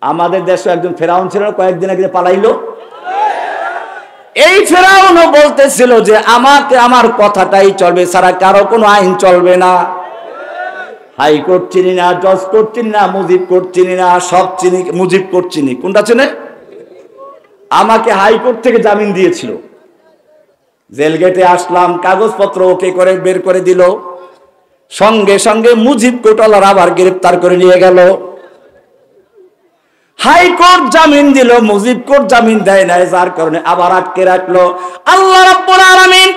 আমাদের দেশে একজন ফেরাউন ছিল, কয়েকদিন আগে পালাইলো। এই ফেরাউনও বলতেছিল যে আমাকে আমার কথাটাই চলবে, সারা কারো কোনো আইন চলবে না। হাইকোর্ট চিনি না, জজ কোর্ট চিনি না, মুজিব কোর্ট চিনি না, সব চিনি, মুজিব কোর্ট চিনি, কোনটা চেনে? আমাকে হাইকোর্ট থেকে জামিন দিয়েছিল। জেল গেটে আসলাম, কাগজপত্র ওকে করে বের করে দিল, সঙ্গে সঙ্গে মুজিব কোর্টওয়ালারা আবার গ্রেফতার করে নিয়ে গেল। হাইকোর্ট জামিন দিল, মুজিব কোর্ট জামিন দেয় নাই, যার কারণে আবার আটকে রাখলো। আল্লাহ রাব্বুল আলামিন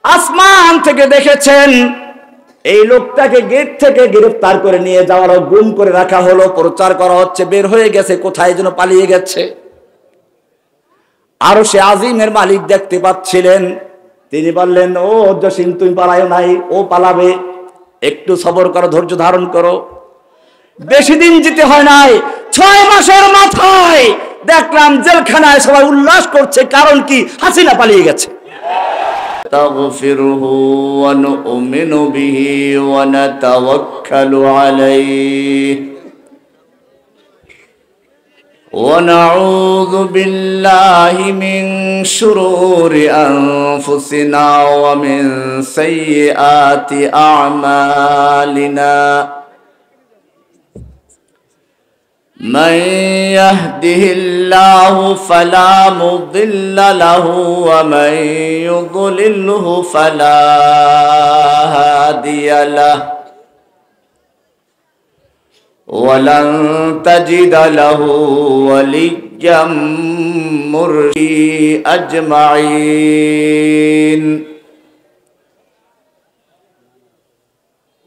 আসমান থেকে দেখেছেন এই লোকটাকে গেট থেকে গ্রেফতার করে নিয়ে যাওয়ার, গুম করে রাখা হলো, প্রচার করা হচ্ছে বের হয়ে গেছে, কোথায় যেন পালিয়ে গেছে। আরো সে আজিমের মালিক দেখতে পাচ্ছিলেন, তিনি বললেন, ও জসিম তুমি পালায়ো নাই, ও পালাবে, একটু সবর করো, ধৈর্য ধারণ করো। বেশি দিন যেতে হয় নাই, 6 মাসের মাথায় দেখলাম জেলখানায় সবাই উল্লাস করছে। কারণ কি? হাসিনা পালিয়ে গেছে। نستغفره ونؤمن به ونتوكل عليه ونعوذ بالله من شرور أنفسنا ومن سيئات أعمالنا من يهده الله فلا مضل له ومن يضلله فلا هادي له ولن تجد له وليا مرشدا أجمعين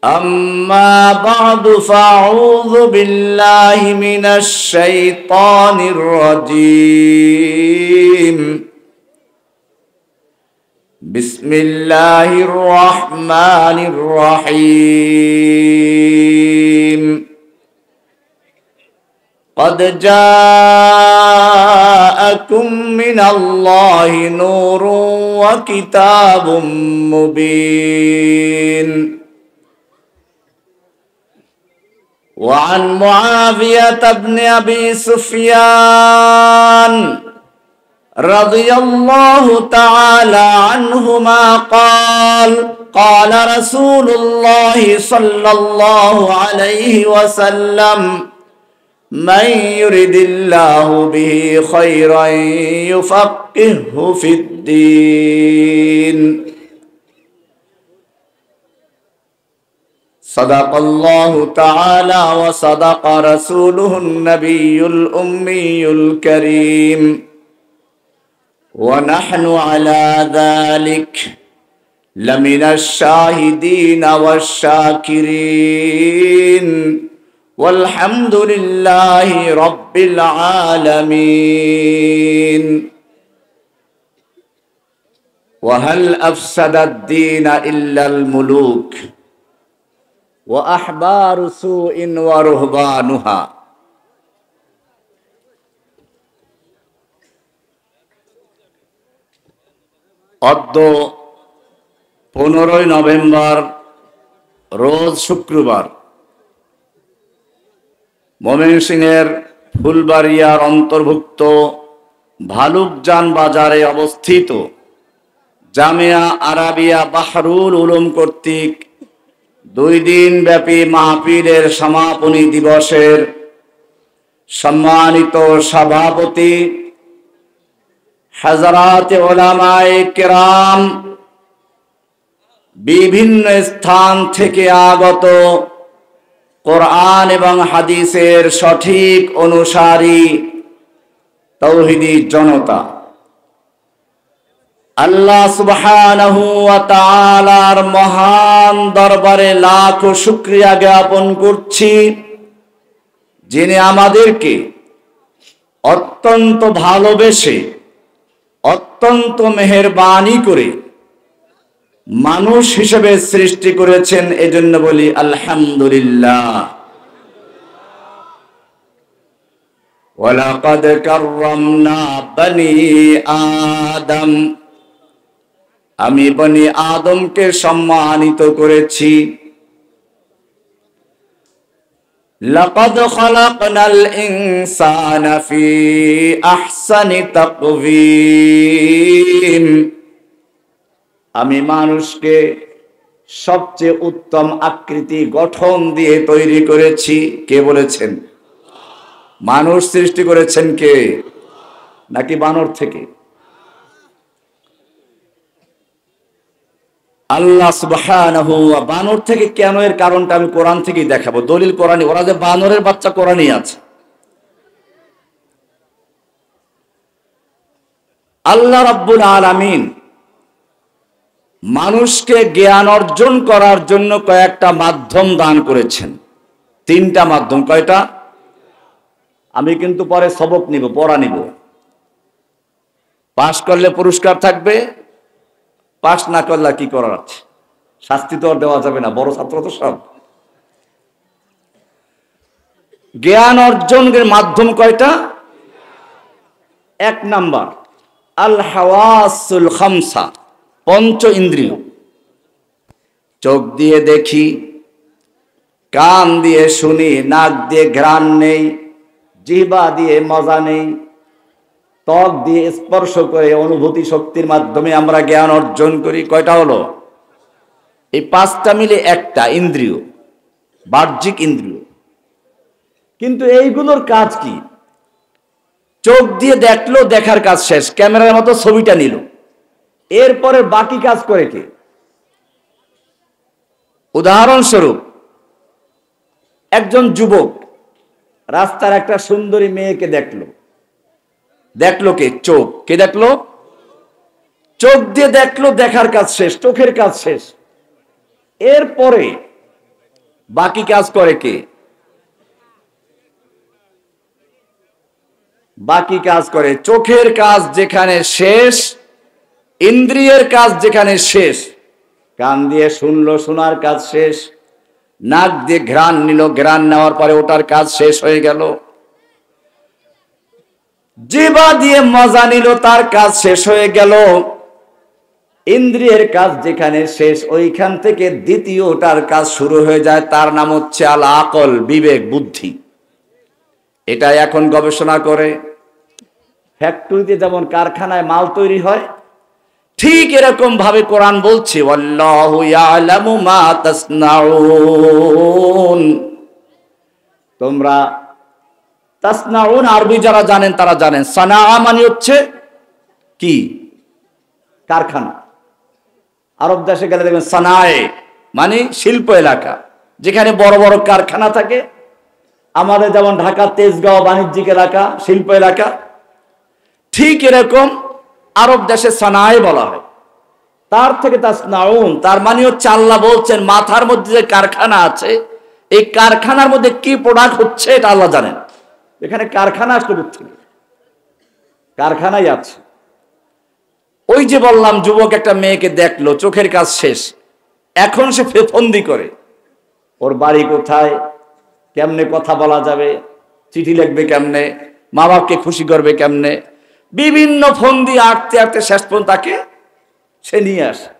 أما بعد فأعوذ بالله من الشيطان الرجيم بسم الله الرحمن الرحيم قد جاءكم من الله نور وكتاب مبين وعن معاوية بن أبي سفيان رضي الله تعالى عنهما قال قال رسول الله صلى الله عليه وسلم من يرد الله به خيرا يفقهه في الدين صدق الله تعالى وصدق رسوله النبي الأمي الكريم ونحن على ذلك لمن الشاهدين والشاكرين والحمد لله رب العالمين وهل أفسد الدين إلا الملوك وأحبار سوء ورهبانها অদ্য 15 নভেম্বর রোজ শুক্রবার ময়মনসিংহের ফুলবাড়িয়ার অন্তর্ভুক্ত ভালুকজান বাজারে অবস্থিত জামিয়া আরাবিয়া বাহরুল উলুম কর্তৃক 2 দিন ব্যাপী মাহফিলের সমাপনী দিবসের সম্মানিত সভাপতি হযরত উলামায়ে কেরাম, বিভিন্ন স্থান থেকে আগত কোরআন এবং হাদিসের সঠিক অনুসারী তাওহীদি জনতা, আল্লাহ সুবহানাহু ওয়া তাআলার মহান দরবারে লাখো শুকরিয়া জ্ঞাপন করছি, যিনি আমাদেরকে অত্যন্ত ভালোবেসে, অত্যন্ত মেহেরবানি করে মানুষ হিসেবে সৃষ্টি করেছেন। এজন্য বলি আলহামদুলিল্লাহ। ওয়ালাকাদ কাররামনা বনি আদম, আমি বনি আদমকে সম্মানিত করেছি। লাকাদ খালাকনাল ইনসানা ফি আহসানি তাকওয়িম, আমি মানুষকে সবচেয়ে উত্তম আকৃতি গঠন দিয়ে তৈরি করেছি। কে বলেছেন? মানুষ সৃষ্টি করেছেন কে? নাকি বানর থেকে? আল্লাহ সুবহানাহু ওয়া তাআলা। বানর থেকে কেন, এর কারণটা আমি কোরআন থেকেই দেখাবো, দলিল কোরআনই। ওরা যে বানরের বাচ্চা, কোরআনই আছে। আল্লাহ রাব্বুল আলামিন মানুষকে জ্ঞান অর্জন করার জন্য কয়েকটা মাধ্যম দান করেছেন। তিনটা মাধ্যম। কয়টা? আমি কিন্তু পরে সবক নিব, পড়া নিব। পাশ করলে পুরস্কার থাকবে, পাশ না করলে কি করার আছে, শাস্তি তো আর দেওয়া যাবে না, বড় ছাত্র তো সব। জ্ঞান অর্জনের মাধ্যম কয়টা? এক নাম্বার আল হাওয়াসুল খামসা, পঞ্চ ইন্দ্রিয়। চোখ দিয়ে দেখি, কান দিয়ে শুনি, নাক দিয়ে ঘ্রাণ নেই, জিহ্বা দিয়ে মজা নেই, ত্বক দিয়ে স্পর্শ করে অনুভূতি শক্তির মাধ্যমে আমরা জ্ঞান অর্জন করি। কয়টা হলো? এই পাঁচটা মিলে একটা ইন্দ্রিয়, বাহ্যিক ইন্দ্রিয়। কিন্তু এইগুলোর কাজ কি? চোখ দিয়ে দেখলো, দেখার কাজ শেষ, ক্যামেরার মতো ছবিটা নিল, এরপরে বাকি কাজ করে কে? উদাহরণস্বরূপ, একজন যুবক রাস্তার একটা সুন্দরী মেয়েকে দেখলো, দেখলো কে? চোখ। কে দেখলো? চোখ দিয়ে দেখলো, দেখার কাজ শেষ, চোখের কাজ শেষ, এরপরে বাকি কাজ করে কে? বাকি কাজ করে চোখের কাজ যেখানে শেষ, ইন্দ্রিয়ের কাজ যেখানে শেষ, কান দিয়ে শুনলো, শোনার কাজ শেষ, নাক দিয়ে ঘ্রাণ নিল, ঘ্রাণ নেওয়ার পরে ওটার কাজ শেষ হয়ে গেল, জিহ্বা দিয়ে মজা নিল, তার কাজ শেষ হয়ে গেল। ইন্দ্রিয়ের কাজ যেখানে শেষ, ওইখান থেকে দ্বিতীয়টার কাজ শুরু হয়ে যায়, তার নাম হচ্ছে আল আকল, বিবেক, বুদ্ধি। এটা এখন গবেষণা করে ফ্যাক্টরিতে যেমন কারখানায় মাল তৈরি হয়, ঠিক এরকম ভাবে কোরআন বলছে ওয়াল্লাহু ইয়ালামু মা তাসনাউন। তোমরা তাসনাউন আরবি যারা জানেন তারা জানেন, সানা মানে হচ্ছে কি? কারখানা। আরব দেশে গেলে দেখবেন সানায়ে মানে শিল্প এলাকা, যেখানে বড় বড় কারখানা থাকে। আমাদের যেমন ঢাকা তেজগাঁও বাণিজ্যিক এলাকা, শিল্প এলাকা, ঠিক এরকম আরব দেশে সানায়ে বলা হয়। তার থেকে তাসনাউন, তার মানে হচ্ছে আল্লাহ বলছেন মাথার মধ্যে যে কারখানা আছে, এই কারখানার মধ্যে কি প্রোডাক্ট হচ্ছে এটা আল্লাহ জানেন। এখানে কারখানা আসলে কোথেকে? কারখানাই আছে। ওই যে বললাম, যুবক একটা মেয়েকে দেখলো, চোখের কাজ শেষ, এখন সে ফন্দি করে ওর বাড়ি কোথায়, কেমনে কথা বলা যাবে, চিঠি লিখবে কেমনে, মা বাপকে খুশি করবে কেমনে, বিভিন্ন ফন্দি আঁকতে আঁকতে শেষ পর্যন্ত তাকে সে নিয়ে আসে।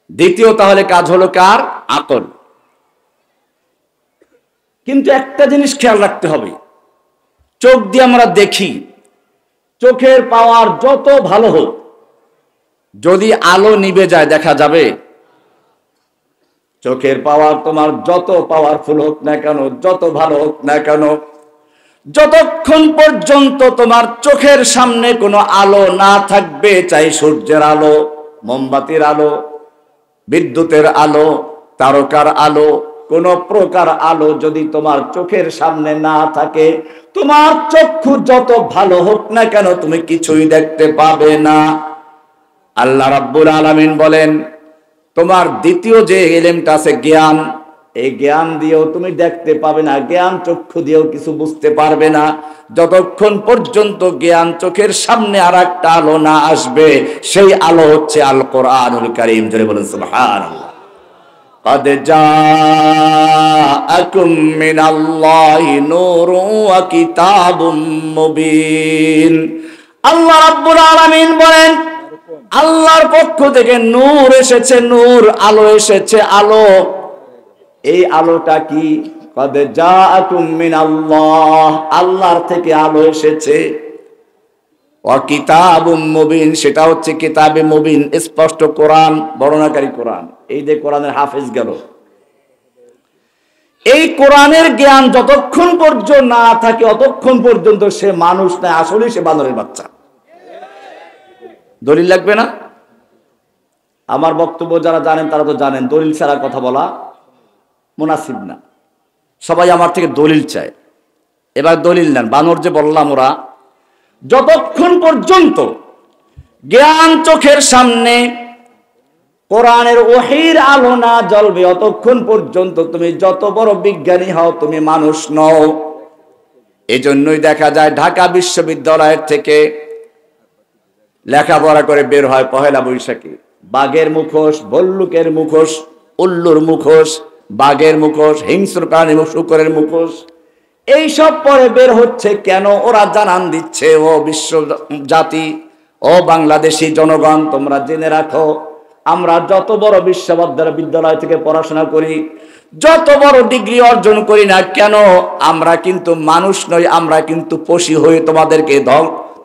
দ্বিতীয় তাহলে কাজ হলো কার? আকল। কিন্তু একটা জিনিস খেয়াল রাখতে হবে, চোখ দিয়ে আমরা দেখি, চোখের পাওয়ার যত ভালো হোক, যদি আলো নিভে যায় দেখা যাবে? চোখের পাওয়ার তোমার যত পাওয়ারফুল হোক না কেন, যত ভালো হোক না কেন, যতক্ষণ পর্যন্ত তোমার চোখের সামনে কোনো আলো না থাকবে, চাই সূর্যের আলো, মোমবাতির আলো, বিদ্যুতের আলো, তারকার আলো, কোন প্রকার আলো যদি তোমার চোখের সামনে না থাকে, তোমার চক্ষু যত ভালো হোক না কেন তুমি কিছুই দেখতে পাবে না। আল্লাহ রাব্বুল আলামিন বলেন, তোমার দ্বিতীয় যে ইলমটা আছে জ্ঞান, এই জ্ঞান দিয়েও তুমি দেখতে পাবে না, জ্ঞান চক্ষু দিয়েও কিছু বুঝতে পারবে না, যতক্ষণ পর্যন্ত জ্ঞান চোখের সামনে আর একটা আলো না আসবে। সেই আলো হচ্ছে আল কোরআনুল কারীম। জোরে বলেন সুবহানাল্লাহ। قد جاءكم من الله نور وكتاب مبين। আল্লাহ রাব্বুল আলামিন বলেন, আল্লাহর পক্ষ থেকে নূর এসেছে, নূর, আলো এসেছে, আলো। এই আলোটা কি? কদ জাআকুম মিনাল্লাহ, আল্লাহর থেকে আলো এসেছে। ওয়া কিতাবুম মুবিন, সেটা হচ্ছে কিতাবে মুবিন, স্পষ্ট কোরআন, বর্ণনাকারী কোরআন। এই যে কোরআনের হাফেজ গেল। এই কোরআনের জ্ঞান যতক্ষণ পর্যন্ত না থাকে ততক্ষণ পর্যন্ত সে মানুষ না, আসলে সে বানরের বাচ্চা। দলিল লাগবে না? আমার বক্তব্য যারা জানেন তারা তো জানেন, দলিল ছাড়া কথা বলা মুনাসিব না। সবাই আমার থেকে দলিল চায়। এবার দলিল নেন। বানর যে বললাম, ওরা যতক্ষণ পর্যন্ত জ্ঞান চোখের সামনে কোরআনের ওহীর আলো না জ্বলবে অতক্ষণ পর্যন্ত তুমি যত বড় বিজ্ঞানী হও তুমি মানুষ নও। এজন্যই দেখা যায় ঢাকা বিশ্ববিদ্যালয়ের থেকে লেখাপড়া করে বের হয় পহেলা বৈশাখী, বাঘের মুখোশ, ভল্লুকের মুখোশ, উল্লুর মুখোশ, বাঘের মুখোশ, হিংস্র প্রাণী শুকরের মুখোশ, এইসব পরে বের হচ্ছে। কেন? ওরা জানান দিচ্ছে, ও বিশ্ব জাতি, ও বাংলাদেশি জনগণ, তোমরা জেনে রাখো, আমরা যত বড় বিশ্ববিদ্যালয় থেকে পড়াশোনা করি, যত বড় ডিগ্রি অর্জন করি না কেন, আমরা কিন্তু মানুষ নই, আমরা কিন্তু পশু হয়ে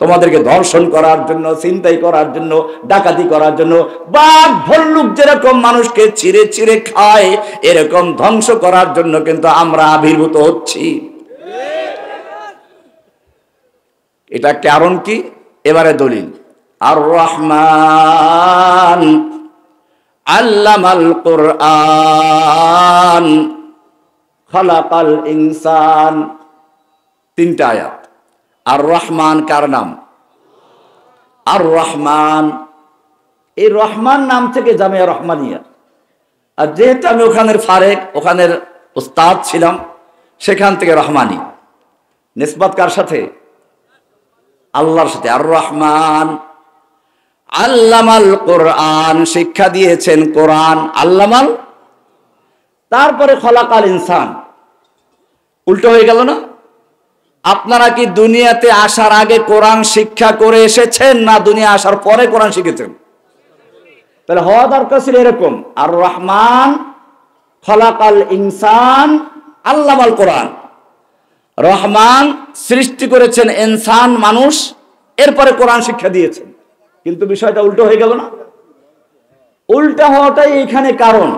তোমাদেরকে ধর্ষণ করার জন্য, ছিনতাই করার জন্য, ডাকাতি করার জন্য, বাঘ ভল্লুক যেরকম মানুষকে ছিঁড়ে ছিঁড়ে খায় এরকম ধ্বংস করার জন্য কিন্তু আমরা আবির্ভূত হচ্ছি। এটা কারণ কি? এবারে দলিল। আর রহমান আল্লামাল কুরআন খালাকাল ইনসান, তিনটা আয়াত। আর রহমান কার নাম? আর রহমান, এই রহমান নাম থেকে জামিয়া রহমানিয়া। আর যেহেতু আমি ওখানের ফারেক, ওখানের উস্তাদ ছিলাম, সেখান থেকে রহমানি। নিসবত কার সাথে? আল্লাহর সাথে। আর রহমান আল্লামাল কোরআন, শিক্ষা দিয়েছেন কোরআন। আল্লামাল, তারপরে খলাকাল ইনসান। উল্টো হয়ে গেল না? আপনারা কি দুনিয়াতে আসার আগে কোরআন শিক্ষা করে এসেছেন, না দুনিয়া আসার পরে কোরআন শিখেছেন? তাহলে হওয়া দরকার ছিল এরকম, আর রহমান খলাকাল ইনসান আল্লামাল কোরআন। রহমান সৃষ্টি করেছেন ইনসান, মানুষ, এরপরে কোরআন শিক্ষা দিয়েছেন। কিন্তু বিষয়টা উল্টো হয়ে গেল না? উল্টা হওয়াটাই এখানে কারণ,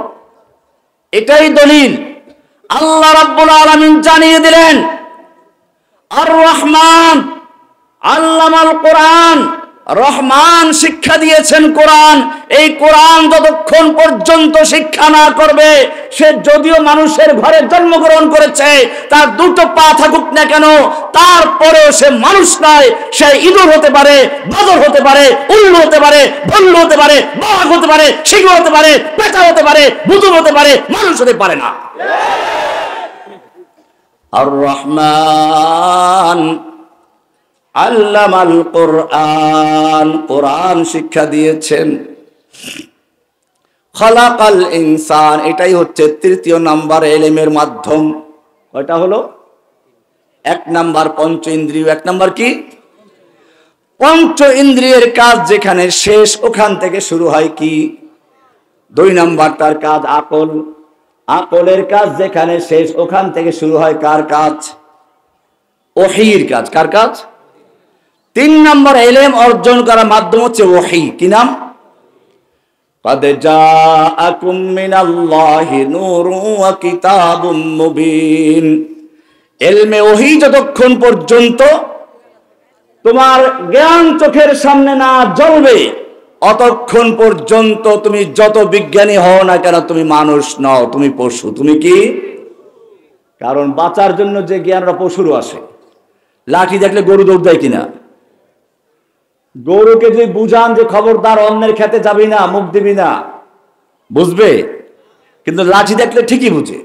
এটাই দলিল। আল্লাহ রাব্বুল আলামিন জানিয়ে দিলেন, আর রহমান আল্লামাল কোরআন, রহমান শিক্ষা দিয়েছেন কোরআন। এই কোরআন যতক্ষণ পর্যন্ত শিক্ষা না করবে, সে যদিও মানুষের ঘরে জন্মগ্রহণ করেছে, তার দুটো পা থাকুক না কেন, তারপরেও সে মানুষ নয়। সে ইঁদুর হতে পারে, বাদর হতে পারে, উল্লু হতে পারে, ভল্লু হতে পারে, বাঘ হতে পারে, সিংহ হতে পারে, পেঁচা হতে পারে, ভূতুড় হতে পারে, মানুষ হতে পারে না। আর রহমান আল্লামাল কোরআন, কোরআন শিক্ষা দিয়েছেন। খালাকাল ইনসান, এটাই হচ্ছে তৃতীয় নাম্বার ইলমের মাধ্যম। কয়টা হলো? এক নাম্বার পঞ্চ ইন্দ্রিয়। এক নাম্বার কি? পঞ্চ ইন্দ্রিয়ের কাজ যেখানে শেষ, ওখান থেকে শুরু হয় কি? দুই নাম্বারটার কাজ আকল। আকলের কাজ যেখানে শেষ, ওখান থেকে শুরু হয় কার কাজ? ওহীর কাজ। কার কাজ? তিন নম্বর ইলম অর্জন করার মাধ্যম হচ্ছে ওহী। কি নাম? قد جاءكم من الله نور وكتاب مبين। ইলমে ওহী যতক্ষণ পর্যন্ত তোমার জ্ঞান চোখের সামনে না জ্বলবে অতক্ষণ পর্যন্ত তুমি যত বিজ্ঞানী হও না কেন, তুমি মানুষ নও, তুমি পশু। তুমি কি? কারণ বাঁচার জন্য যে জ্ঞানরা পশুরও আসে। লাঠি দেখলে গরু দৌড় দেয় কিনা? গরুকে যদি বুঝান যে খবরদার অন্যের খেতে যাবি না, মুখ দিবি না, বুঝবে, কিন্তু লাঠি দেখলে ঠিকই বুঝে।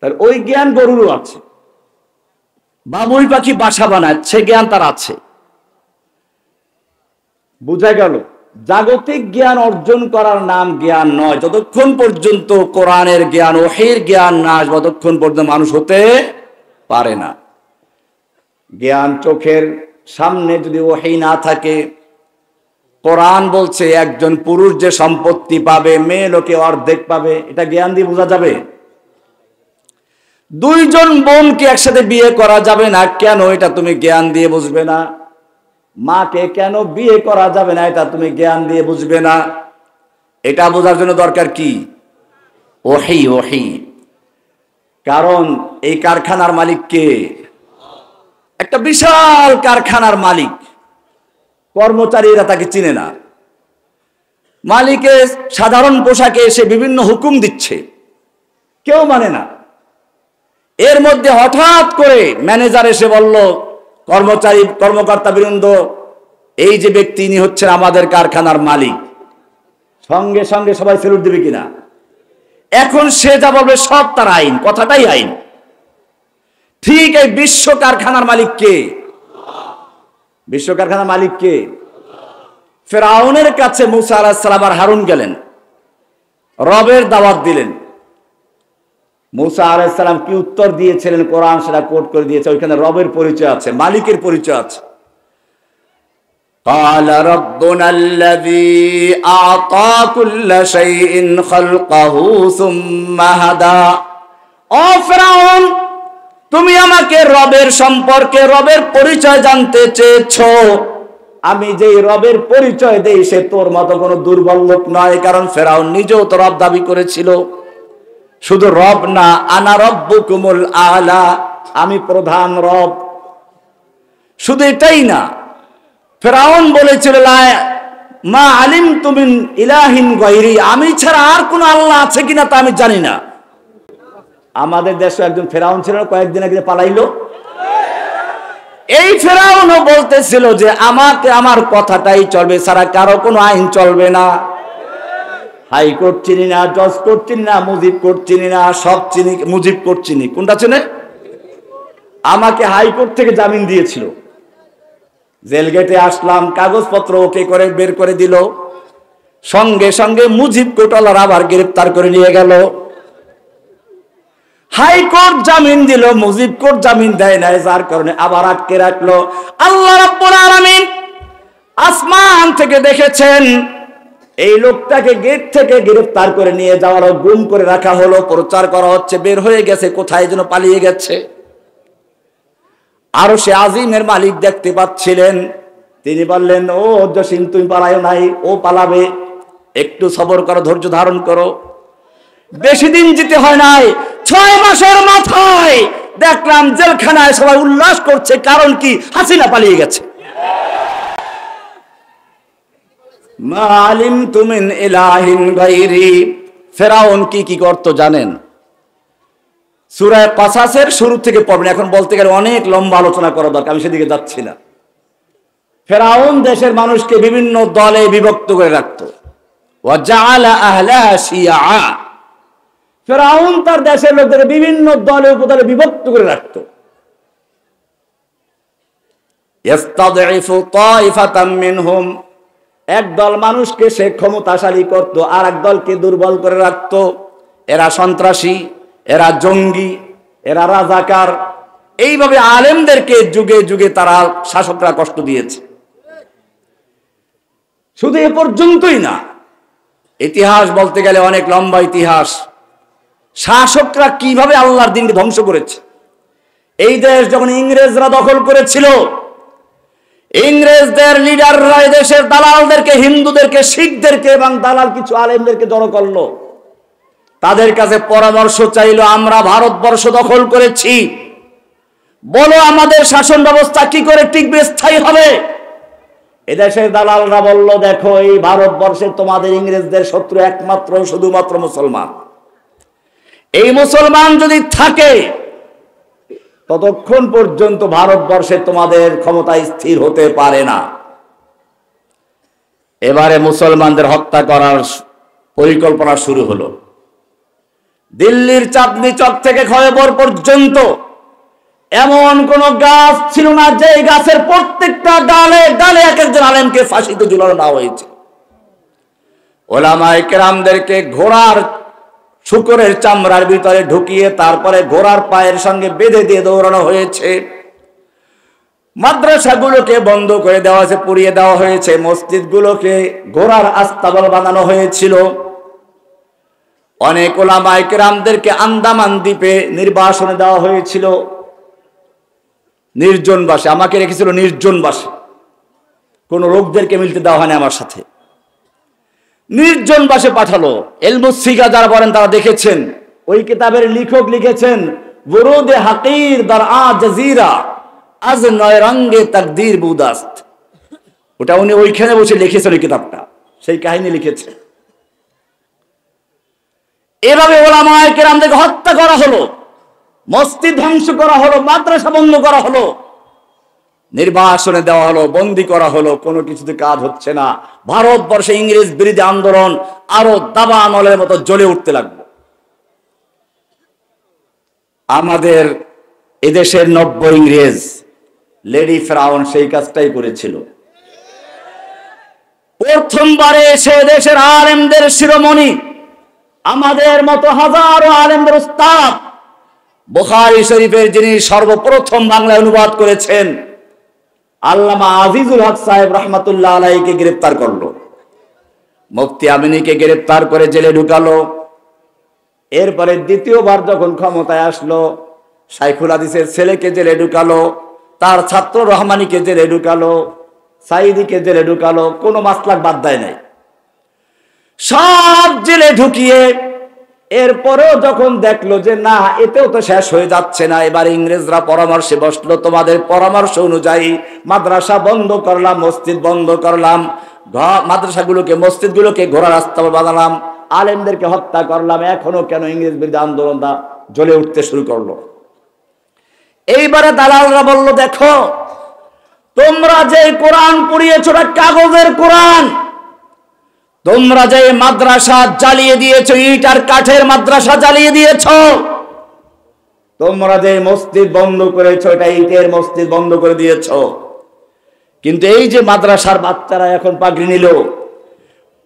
তার ওই জ্ঞান গরুরও আছে। বাবুই পাখি বাসা বানায়, সে জ্ঞান তার আছে। বুঝা গেল? জাগতিক জ্ঞান অর্জন করার নাম জ্ঞান নয় যতক্ষণ পর্যন্ত কোরআনের জ্ঞান, ওহীর জ্ঞান না আসবে ততক্ষণ পর্যন্ত মানুষ হতে পারে না। জ্ঞান চোখের সামনে যদি ওহী না থাকে, কোরআন বলছে একজন পুরুষ যে সম্পত্তি পাবে, মেয়ে লোকে অর্ধেক পাবে, এটা জ্ঞান দিয়ে বোঝা যাবে? দুইজন বোনকে একসাথে বিয়ে করা যাবে না কেন, এটা তুমি জ্ঞান দিয়ে বুঝবে না। মাকে কেন বিয়ে করা যাবে না, এটা তুমি জ্ঞান দিয়ে বুঝবে না। এটা বোঝার জন্য দরকার কি? ওহী, ওহী। কারণ এই কারখানার মালিক কে? একটা বিশাল কারখানার মালিক, কর্মচারীরা তাকে চিনে না। মালিকের সাধারণ পোশাকে এসে বিভিন্ন হুকুম দিচ্ছে, কেউ মানে না। এর মধ্যে হঠাৎ করে ম্যানেজার এসে বলল, কর্মকর্তা বৃন্দ, এই যে ব্যক্তি ইনি হচ্ছেন আমাদের কারখানার মালিক। সঙ্গে সঙ্গে সবাই সেলুট দিবে কিনা? এখন সে যা বলবে সব তার আইন, কথাটাই আইন। ঠিক এই বিশ্ব কারখানার মালিক কে? বিশ্ব কারখানার মালিক কে? ফেরাউনের কাছে মুসা আলাইহিস সালাম আর হারুন গেলেন, রবের দাওয়াত দিলেন। মুসা আলাইহিস সালাম কি উত্তর দিয়েছিলেন, কোরআন সেটা কোট করে দিয়েছে। ওইখানে রবের পরিচয় আছে, মালিকের পরিচয় আছে। قال ربنا الذي أعطى كل شيء خلقه ثم هدى। ও ফেরাউন, তুমি আমাকে রবের সম্পর্কে, রবের পরিচয় জানতে চেয়েছো। আমি যেই রবের পরিচয় দেই সে তোর মতো কোনো দুর্বল লোক নয়। কারণ ফেরাউন নিজেও তো রব দাবি করেছিল। শুধু রব না, আনা রব্বুকুমুল আলা, আমি প্রধান রব। শুধু এটাই না, ফেরাউন বলেছিল মা আলিমতু মিন ইলাহিন গায়রি, আমি ছাড়া আর কোন আল্লাহ আছে কিনা তা আমি জানি না। আমাদের দেশে একজন ফেরাউন ছিল, কয়েকদিন আগে পালাইলো। এই ফেরাউনও বলতেছিল যে আমাকে, আমার কথাটাই চলবে, সারা কারো কোনো আইন চলবে না। হাইকোর্ট চিনি না, জজ কোর্ট চিনি না, মুজিব কোর্ট চিনি না, সব চিনি, মুজিব কোর্ট চিনি। কোনটা চেনে? আমাকে হাইকোর্ট থেকে জামিন দিয়েছিল। জেল গেটে আসলাম, কাগজপত্র ওকে করে বের করে দিল। সঙ্গে সঙ্গে মুজিব কোর্টওয়ালারা আবার গ্রেফতার করে নিয়ে গেল। হাইকোর্ট জামিন দিল, মুজিব কোর্ট জামিন দেয় নাই, যার কারণে আবার আটকে রাখলো। আল্লাহ রাব্বুল আলামিন আসমান থেকে দেখেছেন এই লোকটাকে গেট থেকে গ্রেফতার করে নিয়ে যাওয়ার, গুম করে রাখা হলো, প্রচার করা হচ্ছে বের হয়ে গেছে, কোথায় যেন পালিয়ে গেছে। আরো সে আজিমের মালিক দেখতে পাচ্ছিলেন। তিনি বললেন, ও জসিম, তুমি পালায়ো নাই, ও পালাবে, একটু সবর করো, ধৈর্য ধারণ করো। বেশি দিন যেতে হয় নাই, 6 মাসের মাথায় দেখলাম জেলখানায় সবাই উল্লাস করছে। কারণ কি? হাসিনা পালিয়ে গেছে। মা আলিমতু মিন ইলাহিন গায়রি। ফেরাউন কি করত জানেন? সূরা কাসাসের শুরু থেকে পড়বেন, এখন বলতে গেলে অনেক লম্বা আলোচনা করা দরকার, আমি সেদিকে যাচ্ছি না। ফেরাউন দেশের মানুষকে বিভিন্ন দলে বিভক্ত করে রাখত। ওয়া জাআলা আহলাহা শিয়া। ফেরাউন তার দেশের লোকদের বিভিন্ন দলে উপদলে বিভক্ত করে রাখত। ইস্তাদঈফু তাইফাতাম মিনহুম, একদল মানুষকে সে ক্ষমতাশালী করত, আর এক দলকে দুর্বল করে রাখত। এরা সন্ত্রাসী, এরা জঙ্গি, এরা রাজাকার। এইভাবে আলেমদেরকে যুগে যুগে তারা শাসকরা কষ্ট দিয়েছে। শুধু এ পর্যন্তই না, ইতিহাস বলতে গেলে অনেক লম্বা ইতিহাস। শাসকরা কিভাবে আল্লাহর দ্বীনকে ধ্বংস করেছে। এই দেশ যখন ইংরেজরা দখল করেছিল, ইংরেজদের লিডাররা এই দেশের দালালদেরকে, হিন্দুদেরকে, শিখদেরকে এবং দালাল কিছু আলেমদেরকে জড়ো করলো। তাদের কাছে পরামর্শ চাইলো, আমরা ভারতবর্ষ দখল করেছি, বলো আমাদের শাসন ব্যবস্থা কি করে টিকবে, স্থায়ী হবে। এদেশের দালালরা বলল, দেখো এই ভারতবর্ষে তোমাদের ইংরেজদের শত্রু একমাত্র শুধুমাত্র মুসলমান। এই মুসলমান যদি থাকে ততক্ষণ পর্যন্ত ভারতবর্ষে তোমাদের ক্ষমতা স্থির হতে পারে না। এবারে মুসলমানদের হত্যা করার পরিকল্পনা শুরু হলো। দিল্লির চাঁদনি চক থেকে খয়বর পর্যন্ত এমন কোন গাছ ছিল না যে গাছের প্রত্যেকটা ডালে ডালে এক একজন আলেমকে ফাঁসিতে ঝুলানো না হয়েছে। ওলামায়ে কেরামদেরকে ঘোড়ার শুকরের চামড়ার ভিতরে ঢুকিয়ে তারপরে ঘোড়ার পায়ের সঙ্গে বেঁধে দিয়ে দৌড়ানো হয়েছে। মাদ্রাসাগুলোকে বন্ধ করে দেওয়া হয়েছে, পুড়িয়ে দেওয়া হয়েছে। মসজিদগুলোকে ঘোড়ার আস্তাবল বানানো হয়েছিল। অনেক উলামায়ে কেরামদেরকে আন্দামান দ্বীপে নির্বাসনে দেওয়া হয়েছিল, নির্জন বাসে। আমাকে রেখেছিল নির্জন বাসে, কোন লোকদেরকে মিলতে দেওয়া হয়নি আমার সাথে, নির্জন বাসে পাঠালো। ইলমুস সিগা যারা বলেন তারা দেখেছেন, ওই কিতাবের লেখক লিখেছেন বুরুদে হাকির দার আ জাজিরা আজ নয় রঙ্গে তাকদীর বুদাস্ত। ওটা উনি ওইখানে বসে লিখেছেন, ওই কিতাবটা, সেই কাহিনী লিখেছেন। এভাবে উলামায়ে কেরামদেরকে হত্যা করা হলো, মসজিদ ধ্বংস করা হলো, মাদ্রাসা বন্ধ করা হলো, নির্বাসনে দেওয়া হলো, বন্দী করা হলো, কোনো কিছুতে কাজ হচ্ছে না। ভারতবর্ষে ইংরেজ বিরোধী আন্দোলন আরো দাবানলের মতো জ্বলে উঠতে লাগলো। আমাদের এদেশের নব্য ইংরেজ লেডি ফেরাউন সেই কাজটাই করেছিল। প্রথমবারে এসে দেশের আলেমদের শিরোমণি, আমাদের মতো হাজারো আলেমদের উস্তাদ, বুখারী শরীফের যিনি সর্বপ্রথম বাংলায় অনুবাদ করেছেন আল্লামা আজিজুল হক সাহেব রহমাতুল্লাহ আলাইহিকে গ্রেফতার করলো, মুফতি আমিনীকে গ্রেফতার করে জেলে ঢুকালো। এরপরে দ্বিতীয়বার যখন ক্ষমতায় আসলো, শাইখুল হাদিসের ছেলেকে জেলে ঢুকালো, তার ছাত্র রহমানীকে জেলে ঢুকালো, সাইদিকে জেলে ঢুকালো, কোনো মাসলাক বাদ দেয় নাই, সব জেলে ঢুকিয়ে এরপরেও যখন দেখলো যে না এতেও তো শেষ হয়ে যাচ্ছে না, এবার ইংরেজরা পরামর্শে বসলো, তোমাদের পরামর্শ অনুযায়ী মাদ্রাসা বন্ধ করলাম, মসজিদ বন্ধ করলাম, মাদ্রাসাগুলোকে মসজিদগুলোকে ঘোড়া রাস্তা বানালাম, আলেমদেরকে হত্যা করলাম, এখনো কেন ইংরেজ বিরোধী আন্দোলনটা জ্বলে উঠতে শুরু করলো। এইবারে দালালরা বলল, দেখো তোমরা যে কোরআন পড়িয়েছো ওটা কাগজের কোরআন, তোমরা যে মাদ্রাসা জ্বালিয়ে দিয়েছো, ইট আর কাঠের মাদ্রাসা জ্বালিয়ে দিয়েছো, তোমরা যে মসজিদ বন্ধ করেছো এটা ইটের মসজিদ বন্ধ করে দিয়েছো। কিন্তু এই যে মাদ্রাসার বাচ্চারা এখন পাগড়ি নিল,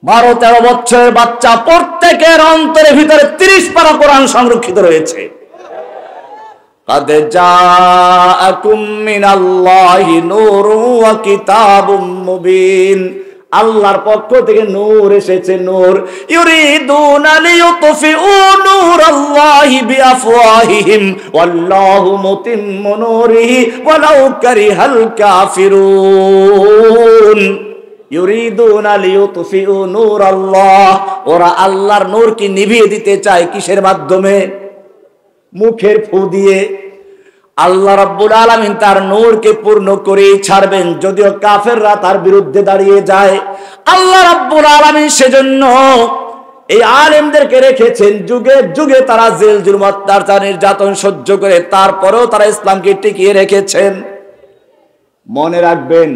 12-13 বছরের বাচ্চা, প্রত্যেকের অন্তরের ভিতরে 30 পারা কোরআন সংরক্ষিত রয়েছে। قد جاءكم من الله نور وكتاب مبين, আল্লাহর পক্ষ থেকে নূর এসেছে, নূর। ইউরিদুনা লিইউতফিউ নূরাল্লাহি বিআফওয়াহিহিম ওয়াল্লাহু মুতিম্মু নূরিহি ওয়ালাউ কারিহাল কাফিরুন। ইউরিদুনা লিইউতফিউ নূরাল্লাহ, ওরা আল্লাহর নূরকে নিভিয়ে দিতে চায় কিসের মাধ্যমে? মুখের ফু দিয়ে। আল্লাহ রাব্বুল আলামিন তার নূরকে পূর্ণ করেই ছাড়বেন, যদিও কাফেররা তার বিরুদ্ধে দাঁড়িয়ে যায়। আল্লাহ রাব্বুল আলামিন সেজন্য এই আলেমদেরকে রেখেছেন, যুগে যুগে তারা জেল জুলুম অত্যাচার নির্যাতন সহ্য করে তারপরেও তারা ইসলামকে টিকিয়ে রেখেছেন। মনে রাখবেন,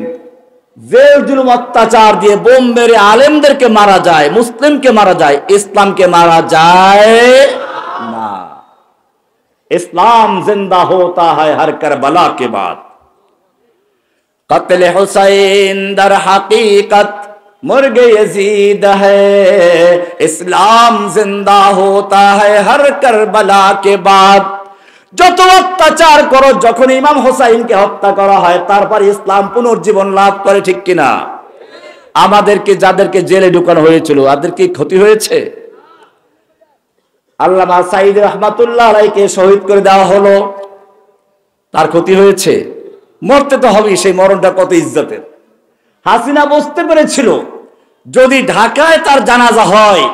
জেল জুলুম অত্যাচার দিয়ে বোম মেরে আলেমদেরকে মারা যায়, মুসলিমকে মারা যায়, ইসলামকে মারা যায় না। इस्लाम जिंदा होता है हर करबला के बाद। कत्ल हुसैन दर हकीकत मुर्गे यजीद है, इस्लाम जिंदा होता है हर करबला के बाद। যত অত্যাচার করো, যখন ইমাম হোসাইনকে হত্যা করা হয় তারপর ইসলাম পুনর্জীবন লাভ করে, ঠিক কিনা? আমাদেরকে যাদেরকে জেলে ঢুকানো হয়েছিল তাদের কি ক্ষতি হয়েছে? আল্লামা সাঈদ রহমাতুল্লাহ আলাইহিকে শহীদ করে দেওয়া হলো, তার ক্ষতি হয়েছে? মরতে তো হবেই, সেই মরণটা কত ইজ্জতের। হাসিনা বুঝতে পেরেছিল যদি ঢাকায় তার জানাজা হয়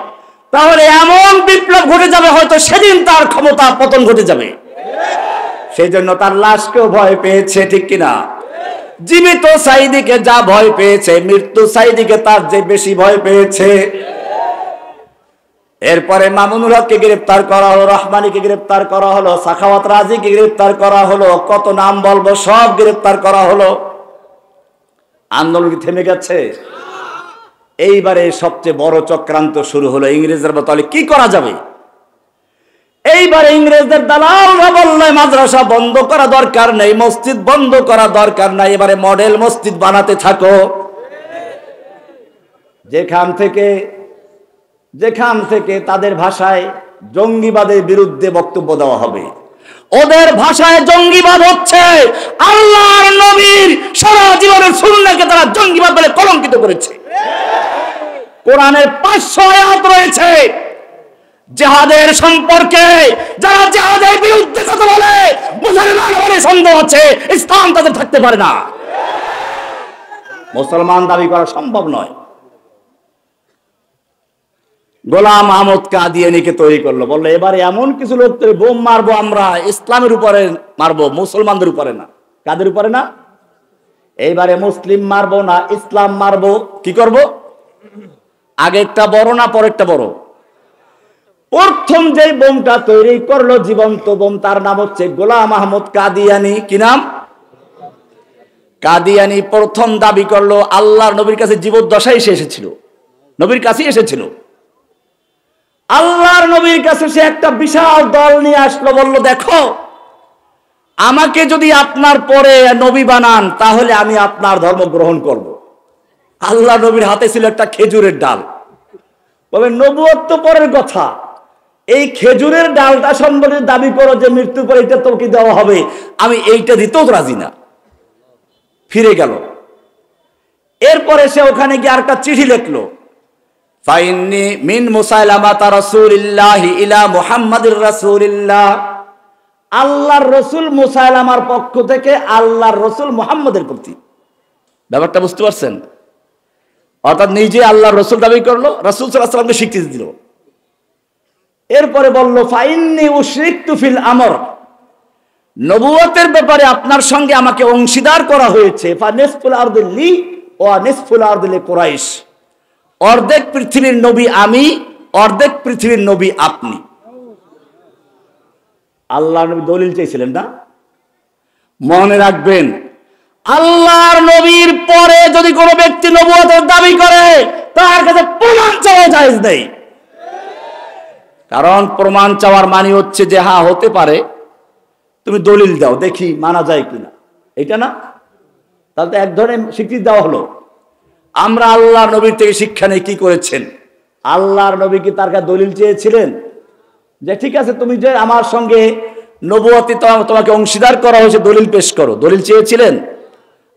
তাহলে এমন বিপ্লব ঘটে যাবে, হয়তো সেদিন তার ক্ষমতা পতন ঘটে যাবে। সেই জন্য তার লাশকেও ভয় পেয়েছে, ঠিক কিনা? জীবিত সাঈদীকে যা ভয় পেয়েছে, মৃত্যু সাঈদীকে তার যে বেশি ভয় পেয়েছে। এরপরে মামুনুল হককে গ্রেফতার করা হলো, রহমানীকে গ্রেফতার করা হলো, সাখাওয়াত রাজিকে গ্রেফতার করা হলো, কত নাম বলবো, সব গ্রেফতার করা হলো। আন্দোলন কি থেমে গেছে? এইবারে সবচেয়ে বড় চক্রান্ত শুরু হলো। ইংরেজদের বলে কি করা যাবে? এইবারে ইংরেজদের দালালরা বললে মাদ্রাসা বন্ধ করা দরকার নেই, মসজিদ বন্ধ করা দরকার নাই, এবারে মডেল মসজিদ বানাতে থাকো। যেখান থেকে তাদের ভাষায় জঙ্গিবাদের বিরুদ্ধে বক্তব্য দেওয়া হবে, ওদের ভাষায় জঙ্গিবাদ হচ্ছে আল্লাহর নবীর সারা জীবনের সুন্নাহকে তারা জঙ্গিবাদ বলে কলঙ্কিত করেছে। কোরআনের 500 আয়াত রয়েছে জিহাদের সম্পর্কে যারা জিহাদের বিরুদ্ধে কথা বলে, মুসলমান বলে সন্দেহ আছে, ইসলাম তাদের থাকতে পারে না, মুসলমান দাবি করা সম্ভব নয়। গোলাম আহমদ কাদিয়ানীকে তৈরি করলো, বললো এবারে এমন কিছু লোক বোম মারবো আমরা, ইসলামের উপরে মারবো, মুসলমানদের উপরে না। কাদের উপরে না? এইবারে মুসলিম মারবো না, ইসলাম মারবো। কি করব? আগেরটা বড় না পরেরটা বড়? প্রথম যে বোমটা তৈরি করলো জীবন্ত বোম, তার নাম হচ্ছে গোলাম আহমদ কাদিয়ানী। কি নাম? কাদিয়ানী প্রথম দাবি করলো আল্লাহর নবীর কাছে জীবদ্দশায় সে এসেছিল, নবীর কাছেই এসেছিল। আল্লাহর নবীর কাছে সে একটা বিশাল দল নিয়ে আসলো, বলল দেখো আমাকে যদি আপনার পরে নবী বানান তাহলে আমি আপনার ধর্ম গ্রহণ করব। আল্লাহ নবীর হাতে ছিল একটা খেজুরের ডাল, বলে নবুয়ত তো পরের কথা, এই খেজুরের ডালটা সম্বন্ধে দাবি করো যে মৃত্যুর পরে এটা তোকে দেওয়া হবে, আমি এইটা দিতেও রাজি না। ফিরে গেল। এরপরে সে ওখানে গিয়ে আরেকটা চিঠি লিখলো, ফাইন্নি মিন মুসাইলামাতা রাসূলিল্লাহি ইলা মুহাম্মাদির রাসূলিল্লাহ, আল্লাহর রসুল মুসাইলামার পক্ষ থেকে আল্লাহর রসুল মুহাম্মদের প্রতি। ব্যাপারটা বুঝতে পারছেন? অর্থাৎ নিজে আল্লাহর রসুল দাবি করলো, রাসূল সাল্লাল্লাহু আলাইহি ওয়াসাল্লামকে স্বীকৃতি দিল। এরপরে বলল ফাইন্নি উশরিকতু ফিল আমর, নবুয়তের ব্যাপারে আপনার সঙ্গে আমাকে অংশীদার করা হয়েছে। ফানিসফুল আরদি লি ওয়া নিসফুল আরদি লিকুরাইশ, অর্ধেক পৃথিবীর নবী আমি, অর্ধেক পৃথিবীর নবী আপনি। আল্লাহর নবী দলিল চেয়েছিলেন না? মনে রাখবেন, আল্লাহর নবীর পরে যদি কোনো ব্যক্তি নবুয়তের দাবি করে তার কাছে প্রমাণ চাওয়া জায়েজ নেই। কারণ প্রমাণ চাওয়ার মানে হচ্ছে যে হ্যাঁ হতে পারে, তুমি দলিল দাও দেখি মানা যায় কিনা, এটা না? তাহলে তো এক ধরনের স্বীকৃতি দেওয়া হলো। আমরা আল্লাহর নবীর থেকে শিক্ষা নেই কি করেছেন? আল্লাহর নবী কি তার কাছে দলিল চেয়েছিলেন যে ঠিক আছে তুমি যে আমার সঙ্গে নবুয়তে তোমাকে অংশীদার করা হয়েছে, দলিল পেশ করো? দলিল চেয়েছিলেন?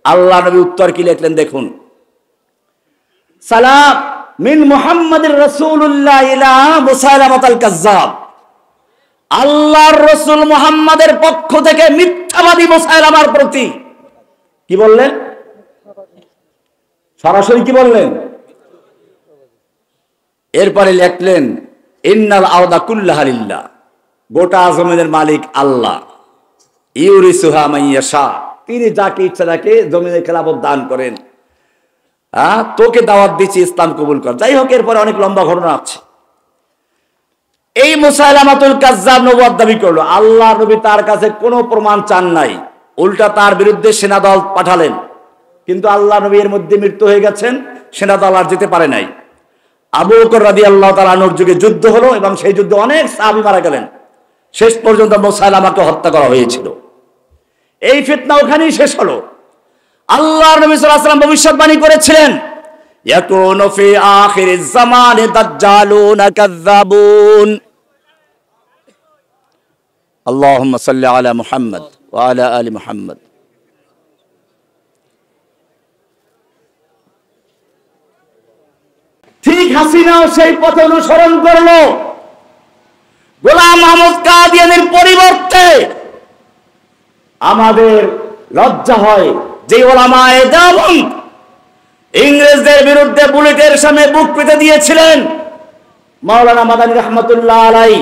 আল্লাহ নবী উত্তর কি লিখলেন দেখুন, সালাম মিন মুহাম্মাদির রাসূলুল্লাহ ইলা মুসাইলামাতাল কাজ্জাব, আল্লাহর রাসূল মুহাম্মাদের পক্ষ থেকে মিথ্যাবাদী মুসাইলামার প্রতি। কি বললেন? সরাসরি কি বললেন? এরপরে লিখলেন ইন্নাল আওদা কুল্লাহা লিল্লাহ, গোটা জমিনের মালিক আল্লাহ, ইউরিসুহা মাইয়াশা, তিনি যাকে ইচ্ছা তাকে জমিনের খেলাফত দান করেন। তোকে দাওয়াত দিচ্ছি ইসলাম কবুল কর। যাই হোক, এরপরে অনেক লম্বা ঘটনা আছে। এই মুসাইলামাতুল কাজ্জাব নবুয়ত দাবি করলো, আল্লাহ নবী তার কাছে কোনো প্রমাণ চান নাই, উল্টা তার বিরুদ্ধে সেনাদল পাঠালেন। কিন্তু আল্লাহ নবী এর মধ্যে মৃত্যু হয়ে গেছেন, সেনাদল আর যেতে পারে নাই। আবু বকর রাদিয়াল্লাহু তাআলা আনহুর যুগে যুদ্ধ হলো এবং সেই যুদ্ধে অনেক সাহাবী মারা গেলেন। শেষ পর্যন্ত মুসাইলামাকে হত্যা করা হয়েছিল। এই ফিতনা ওখানেই শেষ হলো। আল্লাহর নবী সাল্লাল্লাহু আলাইহি ওয়াসাল্লাম ভবিষ্যৎবাণী করেছিলেন, ইয়াকুনু ফি আখিরিজ জামানে দাজ্জালুনা কাযযাবুন। আল্লাহুম্মা সাল্লি আলা মুহাম্মদ ওয়া আলা আলি মুহাম্মদ। ঠিক হাসিনাও সেই পথে অনুসরণ করলো। গোলাম আহমদ কাদিয়ানীর পরিবর্তে আমাদের লজ্জা হয় যে ওলামায়ে দেওবন্দ ইংরেজদের বিরুদ্ধে বুলেটের সামনে বুক পেতে দিয়েছিলেন। মাওলানা মাদানী রহমাতুল্লাহ আলাইহি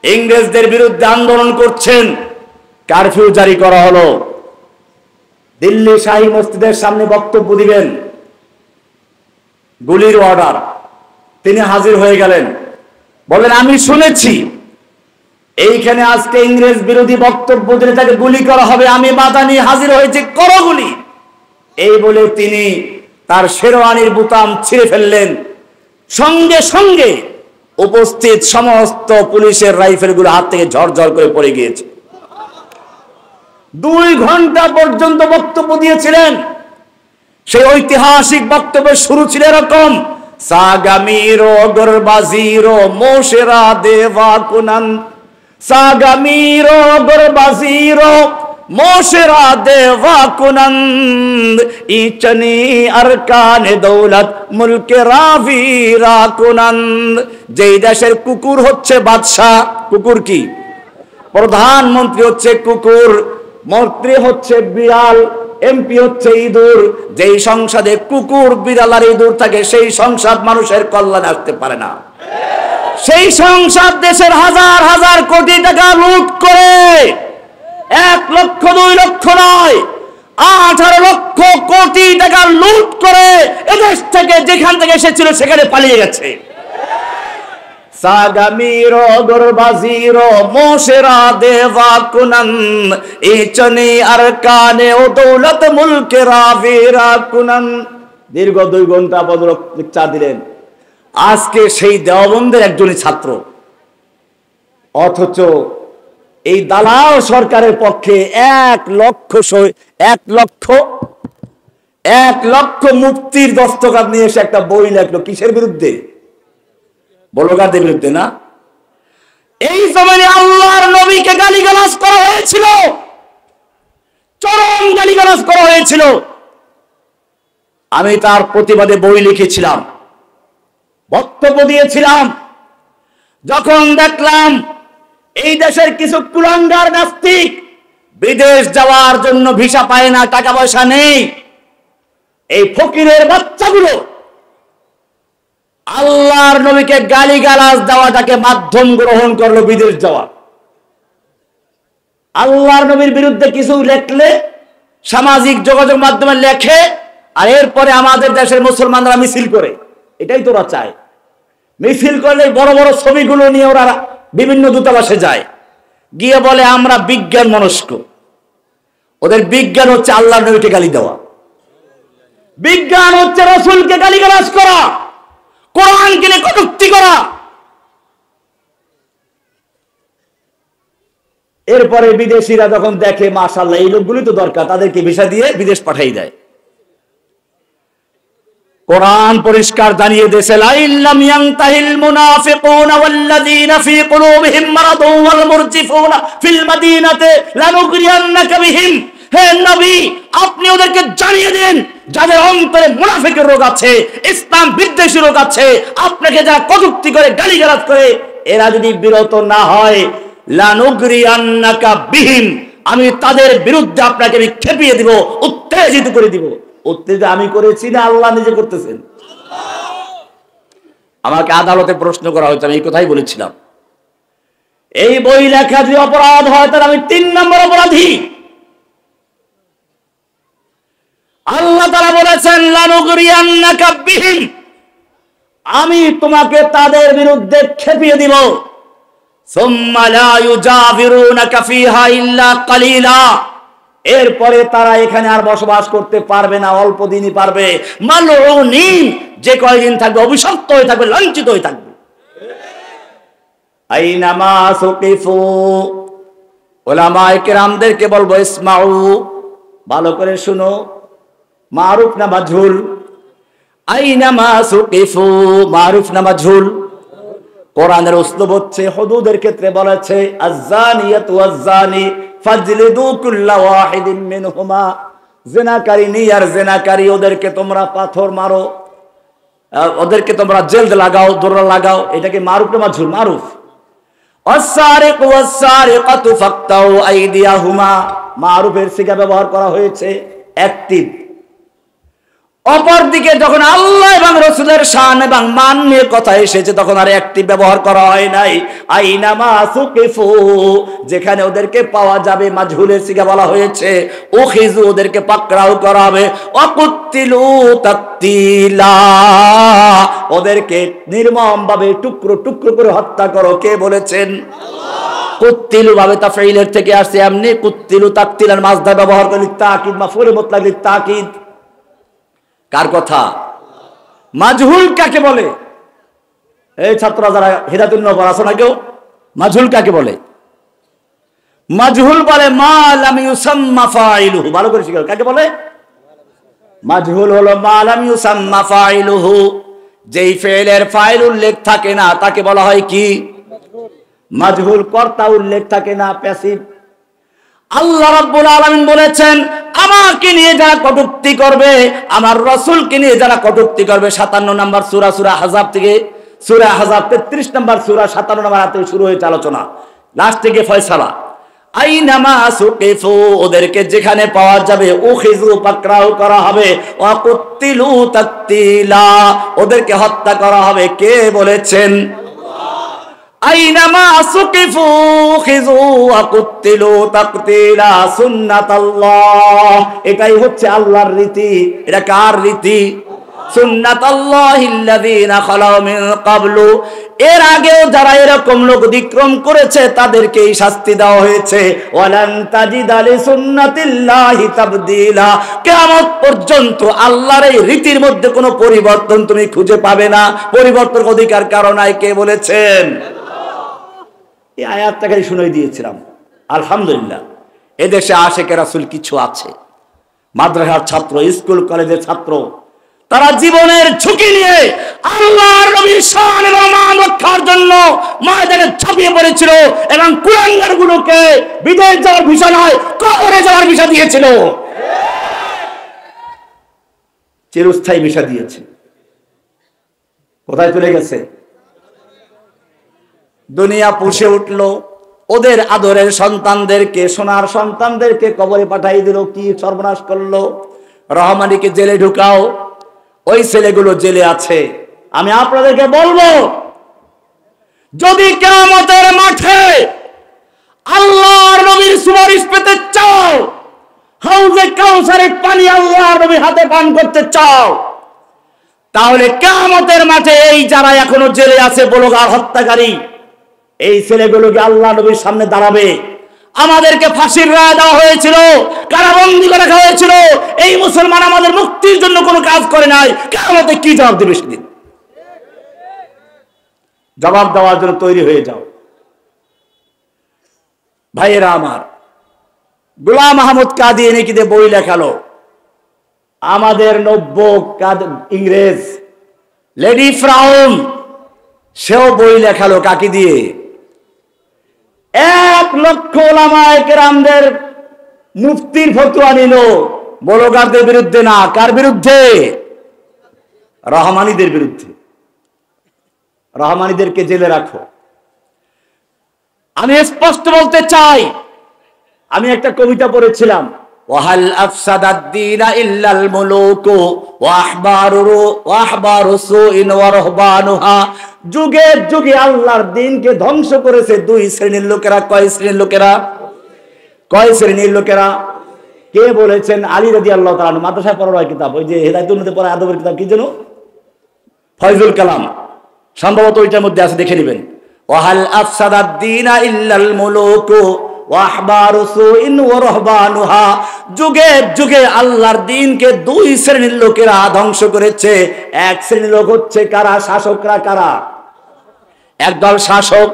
ইংরেজদের বিরুদ্ধে আন্দোলন করছেন, কারফিউ জারি করা হলো। দিল্লি শাহী মসজিদের সামনে বক্তব্য দিবেন, গুলির অর্ডার। তিনি হাজির হয়ে গেলেন, বলেন আমি শুনেছি এইখানে আজকে ইংরেজ বিরোধী বক্তব্য দিলে তাকে গুলি করা হবে, আমি মাদানী হাজির হয়েছি, করো গুলি। এই বলে তিনি তার শেরওয়ানির বুতাম ছিঁড়ে ফেললেন। সঙ্গে সঙ্গে উপস্থিত সমস্ত পুলিশের রাইফেলগুলো হাত থেকে ঝরঝর করে পড়ে গিয়েছে। 2 ঘন্টা পর্যন্ত বক্তব্য দিয়েছিলেন। সেই ঐতিহাসিক বক্তব্যের শুরু ছিল এরকম, সাগামিরো গরবাজিরো মোশেরা দেওয়া কুনান, সাগামিরো গরবাজিরো मोशरा देवा कुनंद इचनी अरकान दौलत मुल्क रावीरा कुनंद। যেই দেশের কুকুর হচ্ছে বাদশা, কুকুর কি প্রধানমন্ত্রী হচ্ছে কুকুর, মন্ত্রী হচ্ছে বিড়াল, এমপি হচ্ছে ইঁদুর, যেই সংসদে কুকুর বিড়াল আর ইঁদুর থাকে সেই সংসদ মানুষের কল্যাণে আসতে পারে না। সেই সংসদ দেশের হাজার হাজার কোটি টাকা লুট করে, 1 লক্ষ 2 লক্ষ নয়, 18 লক্ষ কোটি টাকা লুট করে এদেশ থেকে যেখান থেকে এসেছিল সেখানে পালিয়ে গেছে। সাগামিরো গরবাজিরো মোশেরা দেওয়া কুনন্দ ইচনি আরকানে ও দৌলত মুলকে রাভীরা কুনন্দ। দীর্ঘ 2 ঘন্টা পদলেখা দিলেন। আজকে সেই দেওবন্দের একজনই ছাত্র, অথচ এই দালাল সরকারের পক্ষে 1 লক্ষ মুফতির দস্তখত নিয়ে এসে একটা বই লেখলো। কিসের বিরুদ্ধে? বলগাদের বিরুদ্ধে না। এই জমানে আল্লাহর নবীকে গালিগালাজ করা হয়েছিল, চরম গালিগালাজ করা হয়েছিল। আমি তার প্রতিবাদে বই লিখেছিলাম, বক্তব্য দিয়েছিলাম। যখন দেখলাম এই দেশের কিছু কুলাঙ্গার নাস্তিক বিদেশ যাওয়ার জন্য ভিসা পায় না, টাকা পয়সা নেই, এই ফকিরের বাচ্চাগুলো আল্লাহর নবীকে গালিগালাজ দেওয়াটাকে মাধ্যম গ্রহণ করলো বিদেশ যাওয়া। আল্লাহর নবীর বিরুদ্ধে কিছু লেখলে সামাজিক যোগাযোগ মাধ্যমে লেখে, আর এরপরে আমাদের দেশের মুসলমানরা মিছিল করে। এটাই তোরা চায়। মিছিল করলে বড় বড় ছবিগুলো নিয়ে ওরা বিভিন্ন দূতাবাসে যায়, গিয়ে বলে আমরা বিজ্ঞান মনস্ক। ওদের বিজ্ঞান হচ্ছে আল্লাহর নবীকে গালি দেওয়া, বিজ্ঞান হচ্ছে রাসূলকে গালিগালাজ করা, কোরআনকে নিয়ে কটূক্তি করা। এরপরে বিদেশিরা যখন দেখে মাশাআল্লাহ এই লোকগুলি তো দরকার, তাদেরকে ভিসা দিয়ে বিদেশ পাঠিয়ে দেয়। কোরআন পরিষ্কার জানিয়ে দিয়েছে, লা ইল্লাম ইয়ানতাহিল মুনাফিকুনা ওয়াল্লাযীনা ফী কুলুবিহিম মারাদুন ওয়াল মুরজিফুনা ফিল মাদিনাতি লানুগরিয়ান্নাকা বিহিম। হে নবী, আপনি ওদেরকে জানিয়ে দিন যাদের অন্তরে মুনাফিকের রোগ আছে, ইসলাম বিদ্বেষী রোগ আছে, আপনাকে যারা কটূক্তি করে গালিগালাজ করে, এরা যদি বিরত না হয়, লানুগরিয়ান্নাকা বিহিম, আমি তাদের বিরুদ্ধে আপনাকে আমি খেপিয়ে দিব, উত্তেজিত করে দিব। উত্তেজিত আমি করেছি না আল্লাহ নিজে করতেছেন? আমাকে আদালতে প্রশ্ন করা হয়েছে, আমি এই কথাই বলেছিলাম, এই বই লেখা যদি অপরাধ হয় তাহলে আমি 3 নম্বর অপরাধী। আল্লাহ তাআলা বলেছেন লানুগরিয়ান্নাকা বিহিম, আমি তোমাকে তাদের বিরুদ্ধে খেপিয়ে দিব। সুম্মা লা ইউজাবিরুনাকা ফিহা ইল্লা কালিলা, এরপরে তারা এখানে আর বসবাস করতে পারবে না, অল্প দিনই পারবে। মালউনিন, যে কয়দিন থাকবে অভিশপ্ত হয়ে থাকবে, লাঞ্ছিত হয়ে থাকবে। আইনামা সুকিফু, উলামায়ে কেরামদেরকে বলবো ইসমাউ, ভালো করে শুনো, মারুফ না মাজহুল? আইনামা সুকিফু, মারুফ না মাজহুল? কোরআনের উসলুব হচ্ছে, হুদুদের ক্ষেত্রে বলেছে আয-যানিয়াতু ওয়াজ-যানি ফাজলিদু কুল্লা ওয়াহিদিন মিনহুমা, জিনাকারী আর জিনাকারী ওদেরকে তোমরা পাথর মারো, ওদেরকে তোমরা জেলদ লাগাও, দোররা লাগাও। এটাকে মারুফ না মাজহুল? মারুফ। ওয়াস-সারিকু ওয়াস-সারিকাতু ফাকতাউ আইদিয়াহুমা, মারুফের সিগা ব্যবহার করা হয়েছে, অ্যাক্টিভ। অপরদিকে যখন আল্লাহ এবং রাসূলের শান এবং মান নিয়ে কথা এসেছে তখন আর একটি ব্যবহার করা হয় নাই। আইনামা সুকিফু, যেখানে ওদেরকে পাওয়া যাবে, মাজহুলের সিগা বলা হয়েছে। উখিজু, ওদেরকে পাকড়াও করা হবে। ওয়াকুতিলু তাকতিলা, ওদেরকে নির্মমভাবে টুকরো টুকরো করে হত্যা করো। কে বলেছেন? আল্লাহ। কুতিলু ভাবে তাফঈলের থেকে আসছে, এমনি কুতিলু তাকতিলার মাসদার ব্যবহার করে তাকিদ, মাফউল মুতলাক তাকিদ। কার কথা? মাজহুল কাকে বলে? এই ছাত্ররা যারা হিদায়াতুন নবর আছে না, কেউ মাজহুল কাকে বলে? মাজহুল বলে মা লাম ইউসাম্মা ফাইলুহু। ভালো করে শিখো, কাকে বলে? মাজহুল হলো মা লাম ইউসাম্মা ফাইলুহু, যেই ফেলের ফাইল উল্লেখ থাকে না তাকে বলা হয় কি? মাজহুল। কর্তা উল্লেখ থাকে না, প্যাসিভ। আল্লাহ রাব্বুল আলামিন বলেছেন, আমাকে নিয়ে যারা কটূক্তি করবে, আমার রাসূলকে নিয়ে যারা কটূক্তি করবে, 57 নম্বর সূরা, সূরা আহজাব থেকে, সূরা আহজাব 33 নম্বর সূরা 57 নম্বর আয়াতে শুরু হয়েছে আলোচনা, লাস্ট থেকে ফয়সালা। আইনামা সুকিফু, ওদেরকে যেখানে পাওয়া যাবে, উখিযু, পাকড়াও করা হবে, ওয়া কুতিলু তাকতিলা, ওদেরকে হত্যা করা হবে। কে বলেছেন? আইনামা সুকিফু খিযু ওয়া কুতিলু তাকতিলা সুন্নাতাল্লাহ, এটাই হচ্ছে আল্লাহর রীতি। এটা কার রীতি? সুন্নাতাল্লাহিল্লাযীনা খালাউ মিন ক্বাবলু, এর আগেও যারা এরকম লোক অতিক্রম করেছে তাদেরকেই শাস্তি দেওয়া হয়েছে। ওয়ালান তাজিদা লিসুন্নাতিল্লাহি তাবদীলা, কিয়ামত পর্যন্ত আল্লাহর এই রীতির মধ্যে কোনো পরিবর্তন তুমি খুঁজে পাবে না। পরিবর্তন অধিকার কারো নাই। কে বলেছেন? এই আয়াতটাকে শুনিয়ে দিয়েছিলাম। আলহামদুলিল্লাহ, এদেশে আশেকে রাসূল কিছু আছে, মাদ্রাসার ছাত্র, স্কুল কলেজের ছাত্র, তারা জীবনের ঝুঁকি নিয়ে আল্লাহর নবীর শান এবং মান রক্ষার জন্য ময়দানে ঝাঁপিয়ে পড়েছিল এবং কুলাঙ্গারগুলোকে বিদেশ যাওয়ার ভিসা নয়, কবরে যাওয়ার ভিসা দিয়েছিল, চিরস্থায়ী ভিসা দিয়েছে। কোথায় চলে গেছে? দুনিয়া পুষে উঠল, ওদের আদরের সন্তানদেরকে, সোনার সন্তানদেরকে কবরে পাঠাই দিল। কি সর্বনাশ করলো! রহমানীকে জেলে ঢুকাও, ওই ছেলেগুলো জেলে আছে। আমি আপনাদেরকে বলবো, যদি কিয়ামতের মাঠে আল্লাহর নবীর সুপারিশ পেতে চাও, হাউজে কাউসারের পানি আল্লাহর নবীর হাতে পান করতে চাও, তাহলে কিয়ামতের মাঠে এই যারা এখনো জেলে আছে, বলগার হত্যাকারী, এই ছেলেগুলোকে আল্লাহ নবীর সামনে দাঁড়াবে। আমাদেরকে ফাঁসির রায় দেওয়া হয়েছিল, কারাবন্দী করে রাখা হয়েছিল, এই মুসলমান আমাদের মুক্তির জন্য কোনো কাজ করে নাই। কিয়ামতে কি জবাব দেবে সেদিন? জবাব দেওয়ার জন্য তৈরি হয়ে যাও। ভাইয়েরা আমার, গোলাম মাহমুদ কাদিয়ানীকে বই লেখালো, আমাদের নব্য ইংরেজ লেডি ফ্রাউন, সেও বই লেখালো। কাকে দিয়ে? 1 লক্ষ ওলামায়ে কেরামদের মুফতির ফতোয়া নিল, বলগারদের বিরুদ্ধে না। কার বিরুদ্ধে? রহমানীদের বিরুদ্ধে। রহমানীদেরকে জেলে রাখো। আমি স্পষ্ট বলতে চাই, আমি একটা কবিতা পড়েছিলাম, ওয়াহাল আফসাদাদ-দীনা ইল্লাল মুলুকু ওয়া আহবারু সুইন ওয়া রাহবানুহা, যুগে যুগে আল্লাহর দ্বীনকে ধ্বংস করেছে 2 শ্রেণীর লোকেরা। কয় শ্রেণীর লোকেরা? কয় শ্রেণীর লোকেরা? কে বলেছেন? আলী রাদিয়াল্লাহু তাআলা। মাদ্রাসায় পড়ার হয় কিতাব, ওই যে হেদায়েতুন নূরে পড়া আদবের কিতাব, কি যেন ফয়জুল কালাম, সম্ভবত ওইটার মধ্যে আছে, দেখে নেবেন। ওয়াহাল আফসাদাদ-দীনা ইল্লাল মুলুকু ওয়া আহবারু সুইন ওয়া রাহবানুহা, যুগে যুগে আল্লাহর দ্বীনকে 2 শ্রেণীর লোকেরা ধ্বংস করেছে। এক শ্রেণীর লোক হচ্ছে কারা? শাসকরা। কারা? একদল শাসক,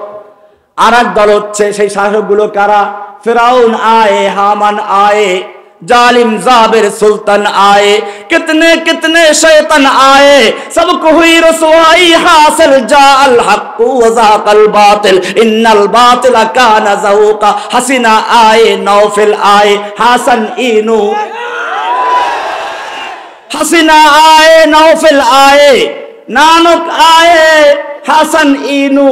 আর এক দল হচ্ছে সেই শাসকগুলো কারা? ফিরাউন आए, हामान आए, जालिम जाबिर सुल्तान आए, कितने कितने शैतान आए, सबको हुई रसवाई हासिल, जाअल हक व ज़ाक़ल बातिल, इन्नल बातिल काना ज़हूक़ा, हसीना आए, नौफिल आए, हासन इनू, हसीना आए, नौफिल आए, नानक आए, हासन इनू,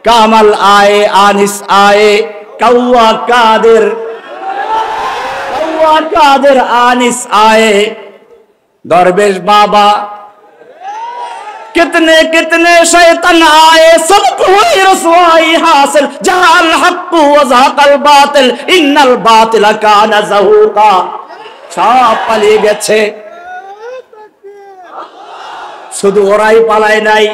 कामल आए, आनिस आए, कौवा कादिर आनिस आए, दरवेश बाबा, कितने कितने शैतान आए, सबको हुई रसवाई हासिल, जाअल हक व ज़ाक़ल बातिल, इन्नल बातिल काना ज़हूक़ा। সব পালিয়ে গেছে। শুধু ওরাই পালায় নাই,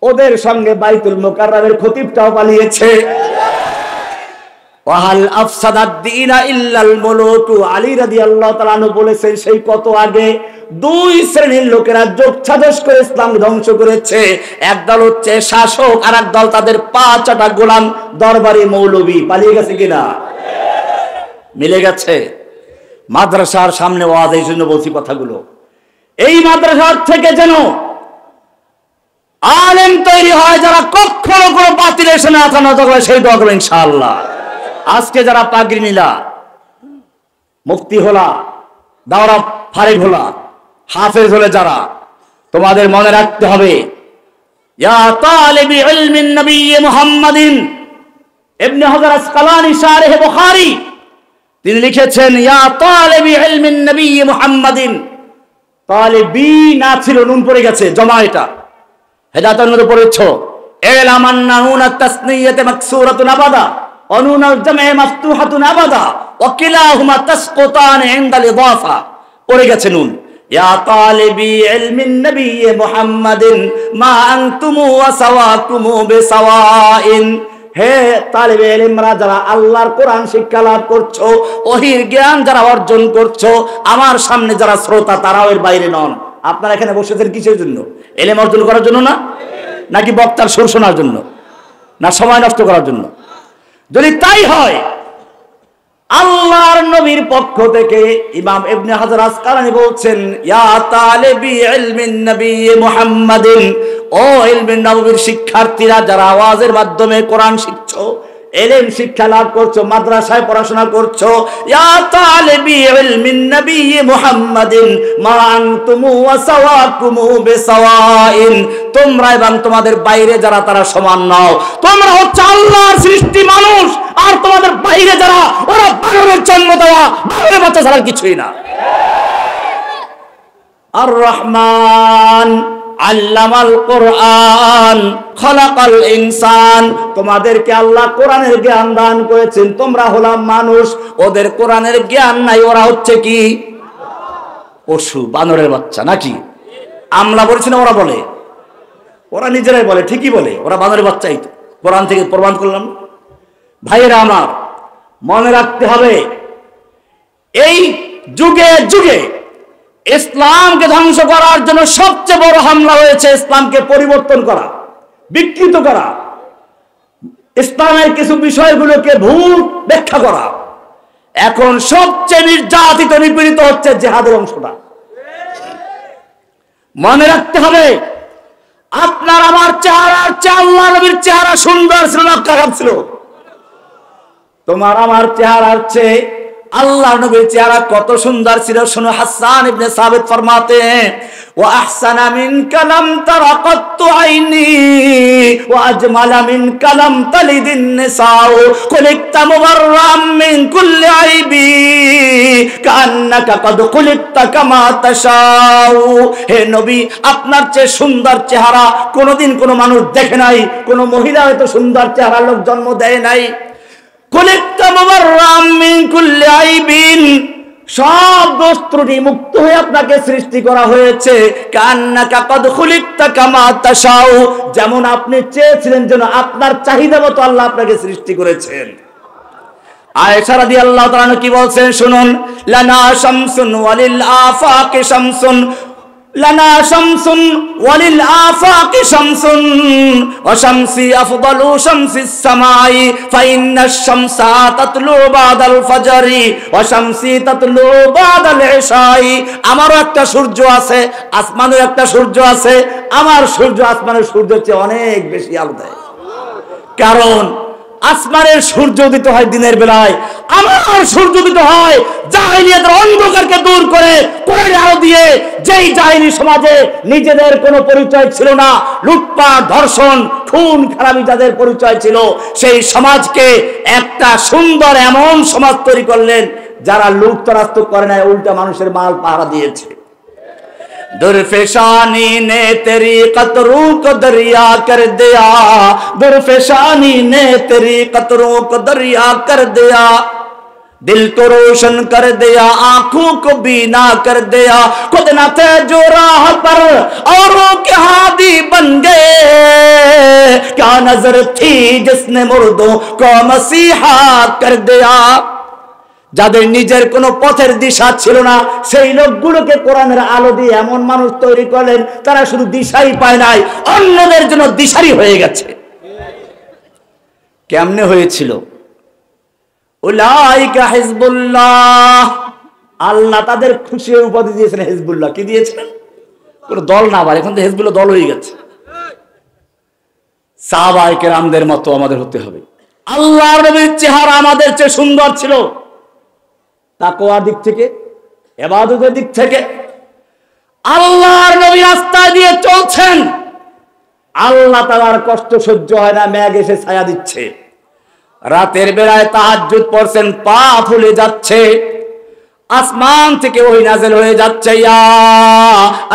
ওদের সঙ্গে বাইতুল মুকাররমের খতিবটাও পালিয়েছে। ওয়াহাল আফসাদাদ-দীনা ইল্লাল মুলুকু, আলী রাদিয়াল্লাহু তাআলা আনহু বলেছেন সেই কত আগে, 2 শ্রেণীর লোকেরা যোগ সাজস করে ইসলাম ধ্বংস করেছে। একদল হচ্ছে শাসক, আর এক দল তাদের পা চাটা গোলাম দরবারি মৌলবী। পালিয়ে গেছে কিনা? মিলে গেছে। মাদ্রাসার সামনে ওয়াজ, এই জন্য বলছি কথাগুলো। এই মাদ্রাসার থেকে যেন আলেম তৈরি হয় যারা কখনো কোনো বাতিলের সামনে মাথা নত করে, সেই দোয়া করবেন ইনশাআল্লাহ। আজকে যারা পাগড়ি নিলা, মুফতি হলা, দাওরা ফারিক হলা, হাফেজ হলে যারা, তোমাদের মনে রাখতে হবে, ইয়া তালিবি ইলমিন নবী মুহাম্মাদিন, ইবনে হাজার আসকালানি শারহ বুখারী তিনি লিখেছেন, ইয়া তালিবি ইলমিন নবী মুহাম্মাদিন, তালিবি না ছিল, নুন পড়ে গেছে, জমা এটা হেদায়েতের মধ্যে পড়েছো, ইলাম আন্না নুন তাসনিয়াতে মাকসুরাতুন আবাদা ওয়া নুনুল জামঈ মাফতুহাতুন আবাদা ওয়া কিলাহুমা তাসকুতান ইনদাল ইদাফা, পড়ে গেছে নুন। ইয়া তালিবি ইলমিন নবী মুহাম্মাদিন মা আনতুম ওয়া সাওয়াকুম বিসাওয়াইন, হে তালিবে ইলমরা যারা আল্লাহর কোরআন শিক্ষা লাভ করছো, ওহির জ্ঞান যারা অর্জন করছো, আমার সামনে যারা শ্রোতা তারাও এর বাইরে নন। আপনারা এখানে বসেছেন কিসের জন্য? ইলম অর্জন করার জন্য না, নাকি বক্তার সুর শোনার জন্য, না সময় নষ্ট করার জন্য? যদি তাই হয়, আল্লাহর নবীর পক্ষ থেকে ইমাম ইবনে হাজার আসকালানি বলছেন, ইয়া তালিবি ইলমিন নবী মুহাম্মাদিন, ও ইলমিন নববীর শিক্ষার্থীরা যারা আওয়াজের মাধ্যমে কোরআন শিখছো, ইলম শিক্ষা লাভ করছো, মাদ্রাসায় পড়াশোনা করছো, ইয়া তালিবি ইলমিন নবী মুহাম্মাদিন মা আনতুম ওয়া সাওয়াকুম বিসাওয়াইন, তোমরা এবং তোমাদের বাইরে যারা তারা সমান নও। তোমরা হচ্ছে আল্লাহর সৃষ্টি মানুষ, আর তোমাদের বাইরে যারা ওরা বানরের জন্ম দেওয়া, বানরের বাচ্চা ছাড়া কিছুই না। আর রহমান আল্লামাল কোরআন খলাকাল ইনসান, তোমাদেরকে আল্লাহ কোরআনের জ্ঞান দান করেছেন, তোমরা হলাম মানুষ, ওদের কোরআনের জ্ঞান নাই, ওরা হচ্ছে কি পশু, বানরের বাচ্চা নাকি? আমরা বলছি না, ওরা বলে, ওরা নিজেরাই বলে, ঠিকই বলে, ওরা বানরের বাচ্চাই তো, কোরআন থেকে প্রমাণ করলাম। ভাইয়েরা আমার, মনে রাখতে হবে, এই যুগে যুগে ইসলামকে ধ্বংস করার জন্য সবচেয়ে বড় হামলা হয়েছে ইসলামকে পরিবর্তন করা, বিকৃত করা, ইসলামের কিছু বিষয়গুলোকে ভুল ব্যাখ্যা করা। এখন সবচেয়ে নির্যাতিত নিপীড়িত হচ্ছে জিহাদের অংশটা। মনে রাখতে হবে, আপনার আমার চেহারার চেয়ে আল্লাহ নবীর চেহারা সুন্দর ছিল না খারাপ ছিল? তোমার আমার চেহারার চেয়ে আল্লাহ নবীর চেহারা কত সুন্দর ছিল। শোনো, হাসান ইবনে সাবিত ফরমাতে हैं, ওয়া আহসানা মিনকা লাম তারা কাত্তু আইনি ওয়া আজমালা মিনকা লাম তালিদিন নিসাউ খুলিকতা মুবাররাম মিন কুল্লি আইবি কান্নাকা কদ খুলিকতা কামা তাশাউ। হে নবী, আপনার চেয়ে সুন্দর চেহারা কোনোদিন কোনো মানুষ দেখে নাই, কোনো মহিলা হয়তো সুন্দর চেহারা লোক জন্ম দেয় নাই। সব দোষ ত্রুটি মুক্ত হয়ে আপনাকে সৃষ্টি করা হয়েছে। যেমন আপনি চেয়েছিলেন, যেন আপনার চাহিদা মতো আল্লাহ আপনাকে সৃষ্টি করেছেন। আয়েশা রাদিয়াল্লাহু তাআলা কি বলছেন শুনুন, লানা শামসুন ওয়ালিল আফাকি শামসুন, লানা শামসুন ওয়ালিল আফাকি শামসুন ওয়া শামসি আফদালু শামসিস সামাই ফাইন্নাশ শামসা তাতলু বাদাল ফাজরি ওয়া শামসি তাতলু বাদাল ইশাই। আমারও একটা সূর্য আছে, আসমানের একটা সূর্য আছে, আমার সূর্য আসমানের সূর্যের চেয়ে অনেক বেশি আলো দেয়। কারণ আসমানের সূর্য উদিত হয় দিনের বেলায়, আমার সূর্য উদিত হয় জাহেলিয়াতের অন্ধকারকে দূর করে কোরআনের আলো দিয়ে। যেই জাহেলি সমাজে নিজেদের কোনো পরিচয় ছিল না, লুটপাট, ধর্ষণ, খুন খারাপি যাদের পরিচয় ছিল, সেই সমাজকে একটা সুন্দর এমন সমাজ তৈরি করলেন যারা লুটতরাজ করে না, উল্টা মানুষের মাল পাহারা দিয়েছে। दुर्फेशानी ने तेरी कतरों को दरिया कर दिया, दुर्फेशानी ने तेरी कतरों को दरिया कर दिया, दिल को रोशन कर दिया, आंखों को बीना कर दिया, खुद न थे जो राह पर औरों के हादी बन गए, क्या नजर थी जिसने मुर्दों को मसीहा कर दिया। যাদের নিজের কোনো পথের দিশা ছিল না, সেই লোকগুলোকে কোরআনের আলো দিয়ে এমন মানুষ তৈরি করলেন, তারা শুধু দিশাই পায় নাই, অন্যদের জন্য দিশারি হয়ে গেছে। কেমনে হয়েছিল? উলাইকা হিজবুল্লাহ, আল্লাহ তাদের খুশি উপাধি দিয়েছেন হিজবুল্লাহ। কি দিয়েছিলেন? কোনো দল না, আবার এখন তো হিজবুল্লাহ দল হয়ে গেছে। সাহাবায়ে কেরামদের মতো আমাদের হতে হবে। আল্লাহর নবীর চেহারা আমাদের চেয়ে সুন্দর ছিল, তাকওয়ার দিক থেকে, ইবাদতের দিক থেকে। আল্লাহর নবী রাস্তা দিয়ে চলছেন, আল্লাহ তাআলার কষ্ট সহ্য হয় না, মেঘ এসে ছায়া দিচ্ছে। রাতের বেলায় তাহাজ্জুদ পড়ছেন, পা ফুলে যাচ্ছে, আসমান থেকে ওহী নাযিল হয়ে যাচ্ছে, ইয়া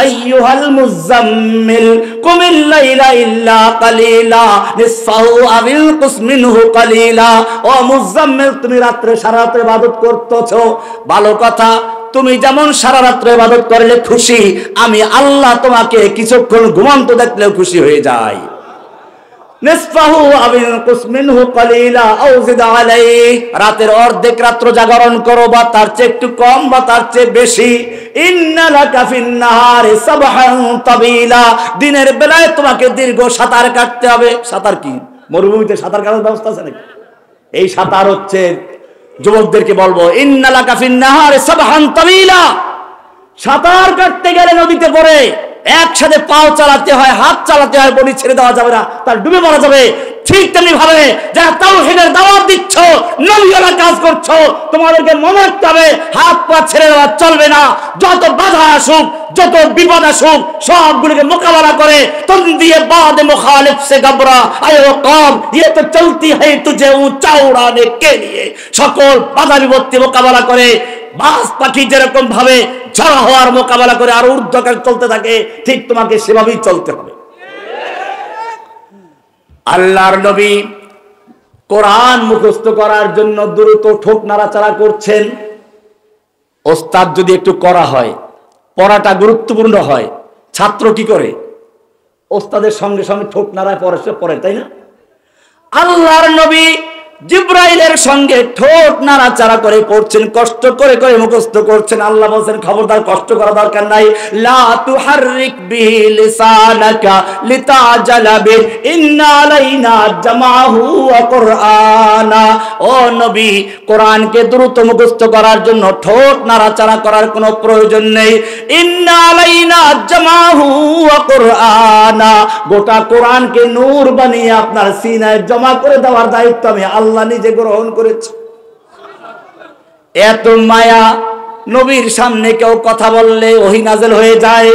আইয়ুহাল মুযাম্মিল কুমিল লাইলা ইল্লা কালিলা নিসফাহু আবিল কুস মিনহু কালিলা। ও মুযাম্মিল, তুমি রাতে সারা রাত ইবাদত করতেছো, ভালো কথা, তুমি যেমন সারা রাত ইবাদত করলে খুশি, আমি আল্লাহ তোমাকে কিছুক্ষণ ঘুমন্ত দেখলেও খুশি হয়ে যাই। নিসফাহু আবিল কুস মিনহু কালিলা আও জিদ আলাইহি, রাতের অর্ধেক রাত্র জাগরণ করো, বা তার চেয়ে একটু কম বা তার চেয়ে বেশি। ইন্না লাকা ফিন নাহারি সাবহান তাবিলা, দিনের বেলায় তোমাকে দীর্ঘ সাঁতার কাটতে হবে। সাঁতার কি মরুভূমিতে সাঁতার কাটার ব্যবস্থা আছে নাকি? এই সাঁতার হচ্ছে, যুবকদেরকে বলবো, ইন্না লাকা ফিন নাহারি সাবহান তাবিলা, সাঁতার কাটতে গেলে নদীতে পড়ে একসাথে পাও চালাতে হয়, হাত চালাতে হয়, বডি ছেড়ে দেওয়া যাবে না, তার ডুবে মারা যাবে। ঠিক তেমনি ভাবে যারা তাওহীদের দাওয়াত দিচ্ছ, নবীওয়ালা কাজ করছো, তোমাদেরকে মনে রাখতে হবে হাত পা ছেড়ে দেওয়া চলবে না। যত বাধা আসুক, যত বিপদ আসুক, সবগুলোকে মোকাবেলা করে তুম দিয়ে বাদে মুখালিফ সে ঘবরা আয়ে ও কওম ये तो चलती है तुझे ऊंचा उड़ाने के लिए, সকল বাধা বিপত্তি মোকাবেলা করে বাস পাখি যেরকম ভাবে ঝড় হওয়ার মোকাবেলা করে আর ঊর্ধ্বকার চলতে থাকে, ঠিক তোমাকে সেভাবেই চলতে হবে। আল্লাহর নবী কোরআন মুখস্থ করার জন্য দ্রুত ঠোঁট নাড়াচাড়া করছেন। ওস্তাদ যদি একটু করা হয়, পড়াটা গুরুত্বপূর্ণ হয়, ছাত্র কি করে? ওস্তাদের সঙ্গে সঙ্গে ঠোঁট নাড়ায় পড়ে, তাই না? আল্লাহর নবী জিব্রাইলের সঙ্গে ঠোঁট নাড়াচাড়া করে পড়ছেন, কষ্ট করে করে মুখস্থ করছেন। আল্লাহ বলেন, খবরদার কষ্ট করা দরকার নাই। লা তুহাররিক বিহি লিসানাকা লিতাজালা বিহি ইন্না আলাইনা জামাহু ওয়া কুরআনা। ও নবী, কোরআনকে দ্রুত মুখস্থ করার জন্য ঠোঁট নাড়াচাড়া করার কোনো প্রয়োজন নেই। ইন্না আলাইনা জামাহু ওয়া কুরআনা, গোটা কোরআনকে নূর বানিয়ে আপনার সিনায় জমা করে দেওয়ার দায়িত্ব আমি আল্লাহ নিজে গ্রহণ করেছে। এত মায়া, নবীর সামনে কেউ কথা বললে ওহী নাযিল হয়ে যায়।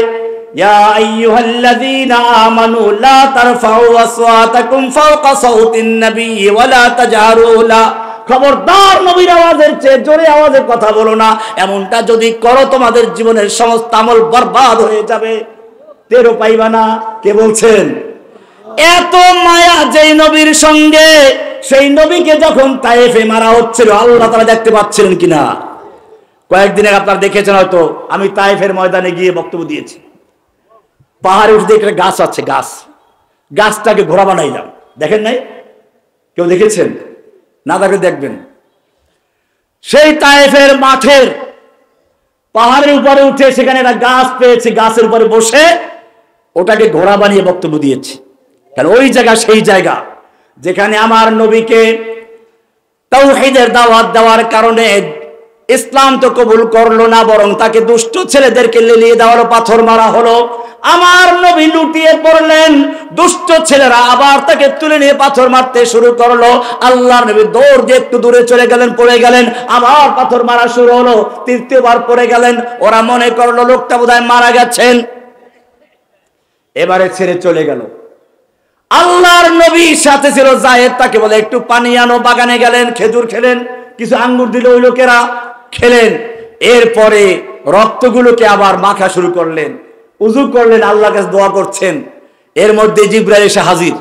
ইয়া আইয়ুহাল্লাযীনা আমানু লা তারফাউ আসওয়াতাকুম ফাওকা সাউতিন নবী ওয়া লা তাজহারু লা, খবরদার নবীর আওয়াজের চেয়ে জোরে আওয়াজে কথা বলো না। এমনটা যদি করো তোমাদের জীবনের সমস্ত আমল বরবাদ হয়ে যাবে, টেরও পাইবা না। কে বলছেন? এত মায়া যেই নবীর সঙ্গে, সেই নবীকে যখন তায়েফে মারা হচ্ছিল, আল্লাহ তাআলা দেখতে পাচ্ছিলেন কিনা? কয়েকদিন আগে আপনারা দেখেছেন হয়তো, আমি তায়েফের ময়দানে গিয়ে বক্তব্য দিয়েছি। পাহাড়ে উঠে দেখে গাছ আছে, গাছটাকে ঘোড়া বানাইলাম। দেখেন নাই? কেউ দেখেছেন? না দেখে দেখবেন। সেই তায়েফের মাঠের পাহাড়ের উপরে উঠে সেখানে একটা গাছ পেয়েছি, গাছের উপরে বসে ওটাকে ঘোড়া বানিয়ে বক্তব্য দিয়েছি। কারণ ওই জায়গা সেই জায়গা যেখানে আমার নবীকে তাওহীদের দাওয়াত দেওয়ার কারণে ইসলাম তো কবুল করলো না, বরং তাকে দুষ্ট ছেলেদেরকে লেলিয়ে দেওয়া হলো, পাথর মারা হলো। আমার নবী লুটিয়ে পড়লেন, দুষ্ট ছেলেরা আবার তাকে তুলে নিয়ে পাথর মারতে শুরু করলো। আল্লাহর নবী দৌড় দিয়ে একটু দূরে চলে গেলেন, পড়ে গেলেন, আবার পাথর মারা শুরু হলো, তৃতীয়বার পড়ে গেলেন। ওরা মনে করলো লোকটা বোধহয় মারা গেছেন, এবারে ছেড়ে চলে গেল। আল্লাহর নবীর সাথে ছিল যায়েদ, তাকে বলে একটু পানি আনো। বাগানে গেলেন, খেজুর খেলেন, কিছু আঙ্গুর দিল, ওই লোকেরা খেলেন। এরপরে রক্তগুলোকে আবার মাখা শুরু করলেন, উযু করলেন, আল্লাহর কাছে দোয়া করছেন। এর মধ্যে জিবরাইল এসে হাজির।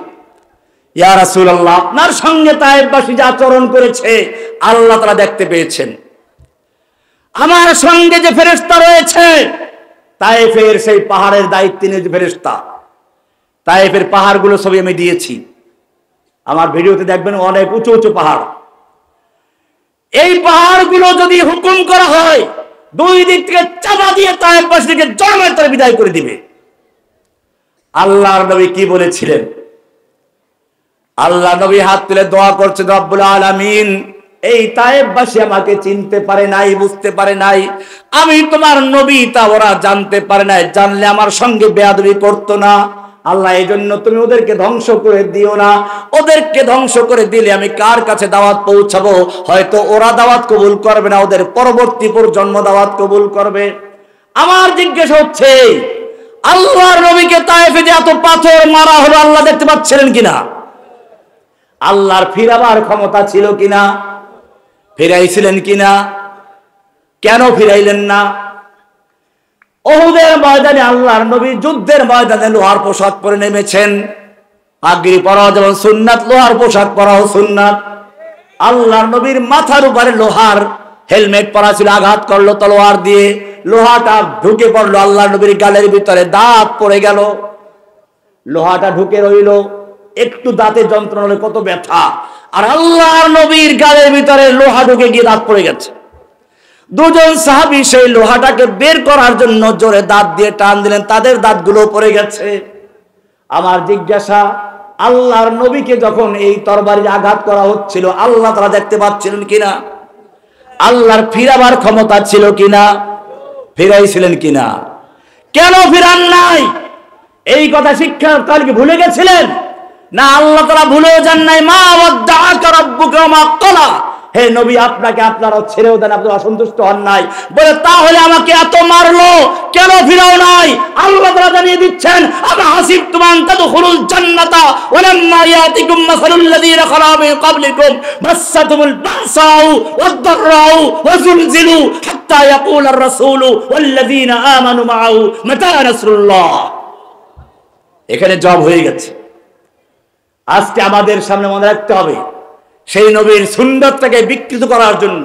ইয়া রাসূলুল্লাহ, আপনার সঙ্গে তায়েফবাসী যে আচরণ করেছে আল্লাহ তাআলা দেখতে পেয়েছেন। আমার সঙ্গে যে ফেরেশতা রয়েছে, তায়েফের সেই পাহাড়ের দায়িত্ব নিয়ে যে ফেরেশতা, তায়েফের পাহাড়গুলো সবই আমি দিয়েছি। আমার ভিডিওতে দেখবেন অনেক উঁচু উঁচু পাহাড়। এই পাহাড়গুলো যদি হুকুম করা হয়, দুই দিক থেকে চাপা দিয়ে তায়েফবাসীকে জন্মের তরে বিদায় করে দিবে। আল্লাহর নবী কি বলেছিলেন? আল্লাহ নবী হাত তুলে দোয়া করছেন, রব্বুল আলামিন, এই তায়েফবাসী আমাকে চিনতে পারে নাই, বুঝতে পারে নাই, আমি তোমার নবী তা ওরা জানতে পারে নাই। জানলে আমার সঙ্গে বেয়াদবি করতো না। আল্লাহ এই জন্য তুমি ওদেরকে ধ্বংস করে দিও না। ওদেরকে ধ্বংস করে দিলে আমি কার কাছে দাওয়াত পৌঁছাবো? হয়তো ওরা দাওয়াত কবুল করবে না, ওদের পরবর্তী প্রজন্ম দাওয়াত কবুল করবে। আমার জিজ্ঞেস হচ্ছে, আল্লাহর নবীকে তায়েফে যে এত পাথর মারা হলো, আল্লাহ দেখতে পাচ্ছিলেন কিনা? আল্লাহর ফিরাবার ক্ষমতা ছিল কিনা? ফিরাইছিলেন কিনা? কেন ফিরাইলেন না? উহুদের ময়দানে আল্লাহর নবী যুদ্ধের ময়দানে লোহার পোশাক পরে নেমেছেন। পাগড়ি পরাও যেমন সুন্নাত, লোহার পোশাক পরাও সুন্নাত। আল্লাহর নবীর মাথার উপরে লোহার হেলমেট পরা ছিল, আঘাত করলো তলোয়ার দিয়ে, লোহাটা ঢুকে পড়লো আল্লাহর নবীর গালের ভিতরে, দাঁত পড়ে গেল। লোহাটা ঢুকে রইল, একটু দাঁতে যন্ত্রণা হলে কত ব্যথা। আর আল্লাহর নবীর গালের ভিতরে লোহা ঢুকে গিয়ে দাঁত পড়ে গেছে। দুজন সাহাবী সেই লোহাটাকে বের করার জন্য জোরে দাঁত দিয়ে টান দিলেন, তাদের দাঁতগুলো পড়ে গেছে। আমার জিজ্ঞাসা, আল্লাহর নবীকে যখন এই তরবারি আঘাত করা হচ্ছিল, আল্লাহ তাআলা দেখতে পাচ্ছিলেন কিনা? আল্লাহর ফিরাবার ক্ষমতা ছিল কিনা? ফিরাইছিলেন কিনা? কেন ফিরান নাই? এই কথা শিক্ষার কালকে ভুলে গেছিলেন না? আল্লাহ তাআলা ভুলেও যান নাই। মা ওয়াদ্দাআকা রাব্বুকা ওয়া মা ক্বালা, হে নবী আপনাকে আপনারা ছেড়েও দেন, আপনি অসন্তুষ্ট হন নাই। বলে তাহলে আমাকে এত মারলো কেন ফিরাও নাই? আল্লাহ তাআলা জানিয়ে দিচ্ছেন, আমা হাসিবতুম আন তাদখুলুল জান্নাতা ওয়া লাম্মা ইয়াতিকুম মাসালুল লাযীনা খালা মিন ক্বাবলিকুম মাসাতুমুল বাসাউ ওয়াদ-দাররাউ ওয়া যুলজিলু হাত্তা ইয়াকুলার রাসূলু ওয়াল লাযীনা আমানু মাআহু মাতা নাসরুল্লাহ। এখানে জব হয়ে গেছে। আজকে আমাদের সামনে মনে রাখতে হবে, সেই নবীর সুন্নতটাকে বিকৃত করার জন্য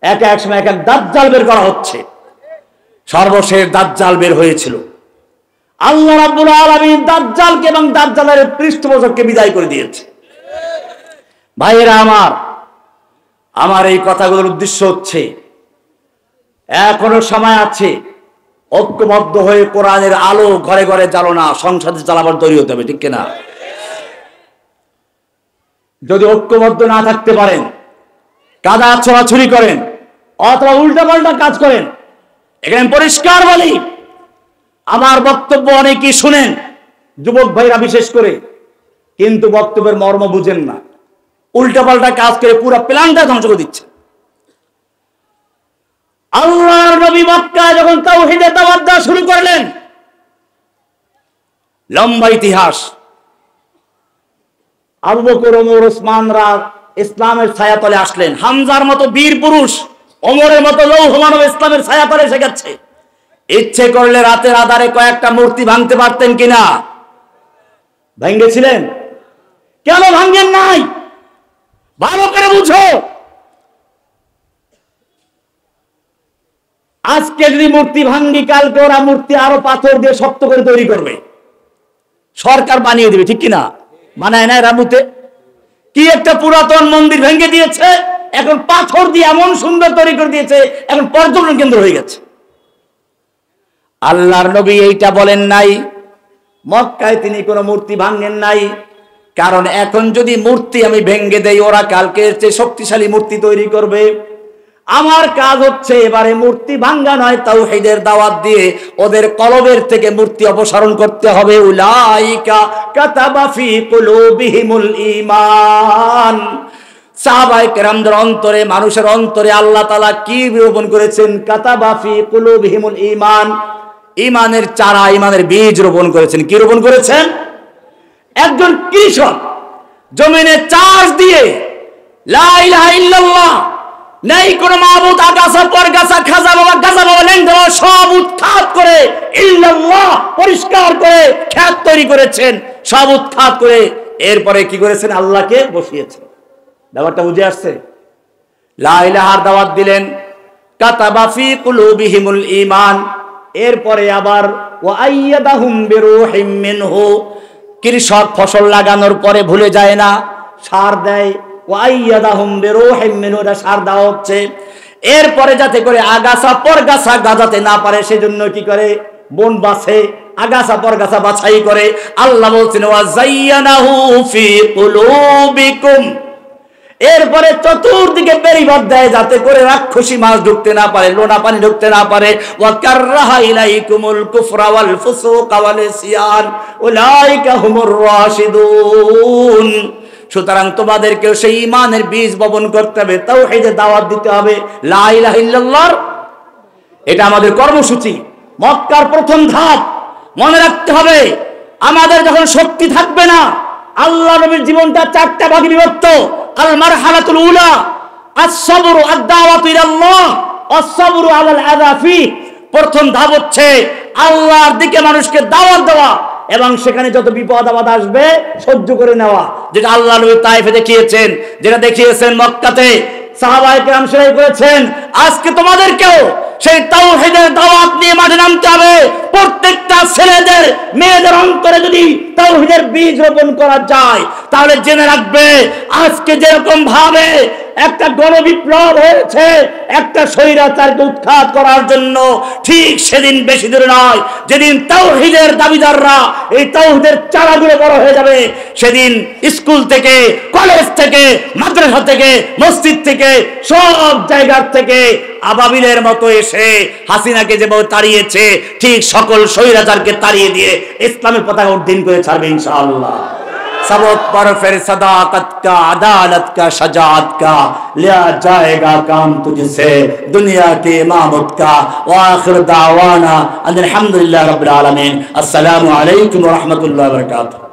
এক এক সময় এক এক দাজ্জাল বের করা হচ্ছে। সর্বশেষ দাজ্জাল বের হয়েছিল। আল্লাহ রাব্বুল আলামিন দাজ্জালকে এবং দাজ্জালের পৃষ্ঠপোষককে বিদায় করে দিয়েছে। ভাইয়েরা আমার এই কথাগুলোর উদ্দেশ্য হচ্ছে, এখনো সময় আছে, ঐক্যবদ্ধ হয়ে কোরআনের আলো ঘরে ঘরে জ্বালো না, সংসদে জ্বালাবার তৈরি হতে হবে, ঠিক কিনা? যদি ঐক্যবদ্ধ না থাকতে পারেন, কাদা ছোড়াছুরি করেন অথবা উল্টাপাল্টা কাজ করেন, এখানে পরিষ্কার বলি, আমার বক্তব্য অনেকেই শুনেন, যুবক ভাইরা বিশেষ করে, কিন্তু বক্তব্যের মর্ম বুঝেন না, উল্টাপাল্টা কাজ করে পুরো প্ল্যানটা ধ্বংস করে দিচ্ছে। আল্লাহর নবী মক্কায় যখন তাওহীদের দাওয়াত দেওয়া শুরু করলেন, লম্বা ইতিহাস, আবু বকর, ওমর, ওসমানরা ইসলামের ছায়াতলে আসলেন। হামজার মতো বীর পুরুষ, ওমরের মতো লৌহ মানব ইসলামের ছায়াতলে এসে গেছে। ইচ্ছে করলে রাতের আধারে কয়েকটা মূর্তি ভাঙতে পারতেন কিনা? ভেঙেছিলেন? কেন ভাঙেন নাই? ভালো করে বুঝো। আজকে যদি মূর্তি ভাঙ্গি, কালকে ওরা মূর্তি আরো পাথর দিয়ে শক্ত করে তৈরি করবে, সরকার বানিয়ে দিবে, ঠিক কিনা? বানায় নাই রামুতে? কি একটা পুরাতন মন্দির ভেঙে দিয়েছে, এখন পাথর দিয়ে এমন সুন্দর তৈরি করে দিয়েছে, এখন পর্যটন কেন্দ্র হয়ে গেছে। আল্লাহর নবী এইটা বলেন নাই, মক্কায় তিনি কোনো মূর্তি ভাঙেন নাই। কারণ এখন যদি মূর্তি আমি ভেঙে দেই, ওরা কালকে চেয়ে শক্তিশালী মূর্তি তৈরি করবে। আমার কাজ হচ্ছে এবারে মূর্তি ভাঙ্গা নয়, তাওহীদের দাওয়াত দিয়ে ওদের কলবের থেকে মূর্তি অপসারণ করতে হবে। উলাইকা কাতাবা ফি কুলুবিহিমুল ঈমান। সাহাবায়ে কেরামদের অন্তরে, মানুষের অন্তরে আল্লাহ তাআলা কি রোপণ করেছেন? কাতাবা ফি কুলুবিহিমুল ঈমান, ঈমানের চারা, ঈমানের বীজ রোপণ করেছেন। কি রোপণ করেছেন? একজন কৃষক জমিনে চাষ দিয়ে লা ইলাহা ইল্লাল্লাহ, নেই কোন মাবুদ, আগাছা পরগাছা খাজা বাবা গাজা বাবা ল্যাংড়া বাবা সব উৎখাত করে ইল্লাল্লাহ পরিষ্কার করে খেত তৈরি করেছেন, সব উৎখাত করে এরপরে কি করেছেন? আল্লাহকে বসিয়েছেন। ব্যাপারটা বুঝে আসছে? লা ইলাহার দাওয়াত দিলেন, কাতাবা ফি কুলুবিহিমুল ঈমান, এরপরে আবার ওয়া আইয়াদাহুম বিরূহিম মিনহু। কৃষক ফসল লাগানোর পরে ভুলে যায় না, সার দেয়। ওয়াইয়াদাহুম বিরূহিম মিনহু, সার দেওয়া হচ্ছে। এরপরে যাতে করে আগাছা পরগাছা গাজাতে না পারে সেজন্য কি করে? বন বাছে, আগাছা পরগাছা বাছাই করে। আল্লাহ বলছেন ওয়া যায়্যানাহু ফি কুলুবিকুম, এরপরে চতুর্দিকে বেড়িবাঁধ দেয় যাতে করে রাক্ষসী মাছ ঢুকতে না পারে, লোনা পানি ঢুকতে না পারে। ওয়া কাররাহা ইলাইকুমুল কুফরা ওয়াল ফুসুকা ওয়াল ইসয়ান উলাইকা হুমুর রাশিদুন। সুতরাং তোমাদেরকেও সেই ঈমানের বীজ বপন করতে হবে, তাওহীদের দাওয়াত দিতে হবে, লা ইলাহা ইল্লাল্লাহ। এটা আমাদের কর্মসূচি, মক্কার প্রথম ধাপ। মনে রাখতে হবে, আমাদের যখন শক্তি থাকবে না, আল্লাহ নবীর জীবনটা চারটা ভাগে বিভক্ত। আল মারহালাতুল উলা আস-সাবরু আদ-দাওয়াতু ইলাল্লাহ ওয়াস-সাবরু আলাল আযা ফি। প্রথম ধাপ হচ্ছে আল্লাহর দিকে মানুষকে দাওয়াত দেওয়া এবং সেখানে যত বিপদ আপদ আসবে সহ্য করে নেওয়া, যেটা আল্লাহ নবী তায়েফে দেখিয়েছেন, যেটা দেখিয়েছেন মক্কাতে, সাহাবায়ে কেরাম সেটাই করেছেন। আজকে তোমাদেরকেও সেই তাওহীদের দাওয়াত নিয়ে মাঠে নামতে হবে। প্রত্যেকটা ছেলেদের মেয়েদের অন্তরে যদি তাওহীদের বীজ রোপণ করা যায়, তাহলে জেনে রাখবে আজকে যেরকম ভাবে একটা গণবিপ্লব হয়েছে একটা স্বৈরাচারকে উৎখাত করার জন্য, ঠিক সেদিন বেশি দূরে নয় যেদিন তাওহীদের দাবিদাররা এই তাওহীদের চারাগুলো বড় হয়ে যাবে। সেদিন স্কুল থেকে, কলেজ থেকে, মাদ্রাসা থেকে, মসজিদ থেকে, সব জায়গার থেকে আবাবিলের মতো এসে হাসিনাকে যেভাবে তাড়িয়েছে, ঠিক সকল স্বৈরাচারকে তাড়িয়ে দিয়ে ইসলামের পতাকা উড্ডীন করে ছাড়বে ইনশাআল্লাহ। सबक पर फिर सदाकत का, अदालत का, शजाअत का लिया जाएगा काम तुझसे दुनिया के इमामत का। व आखिर दावाना अनिल हम्दुलिल्लाहि रब्बिल आलमीन। अस्सलामु अलैकुम व रहमतुल्लाहि व बरकातुहू।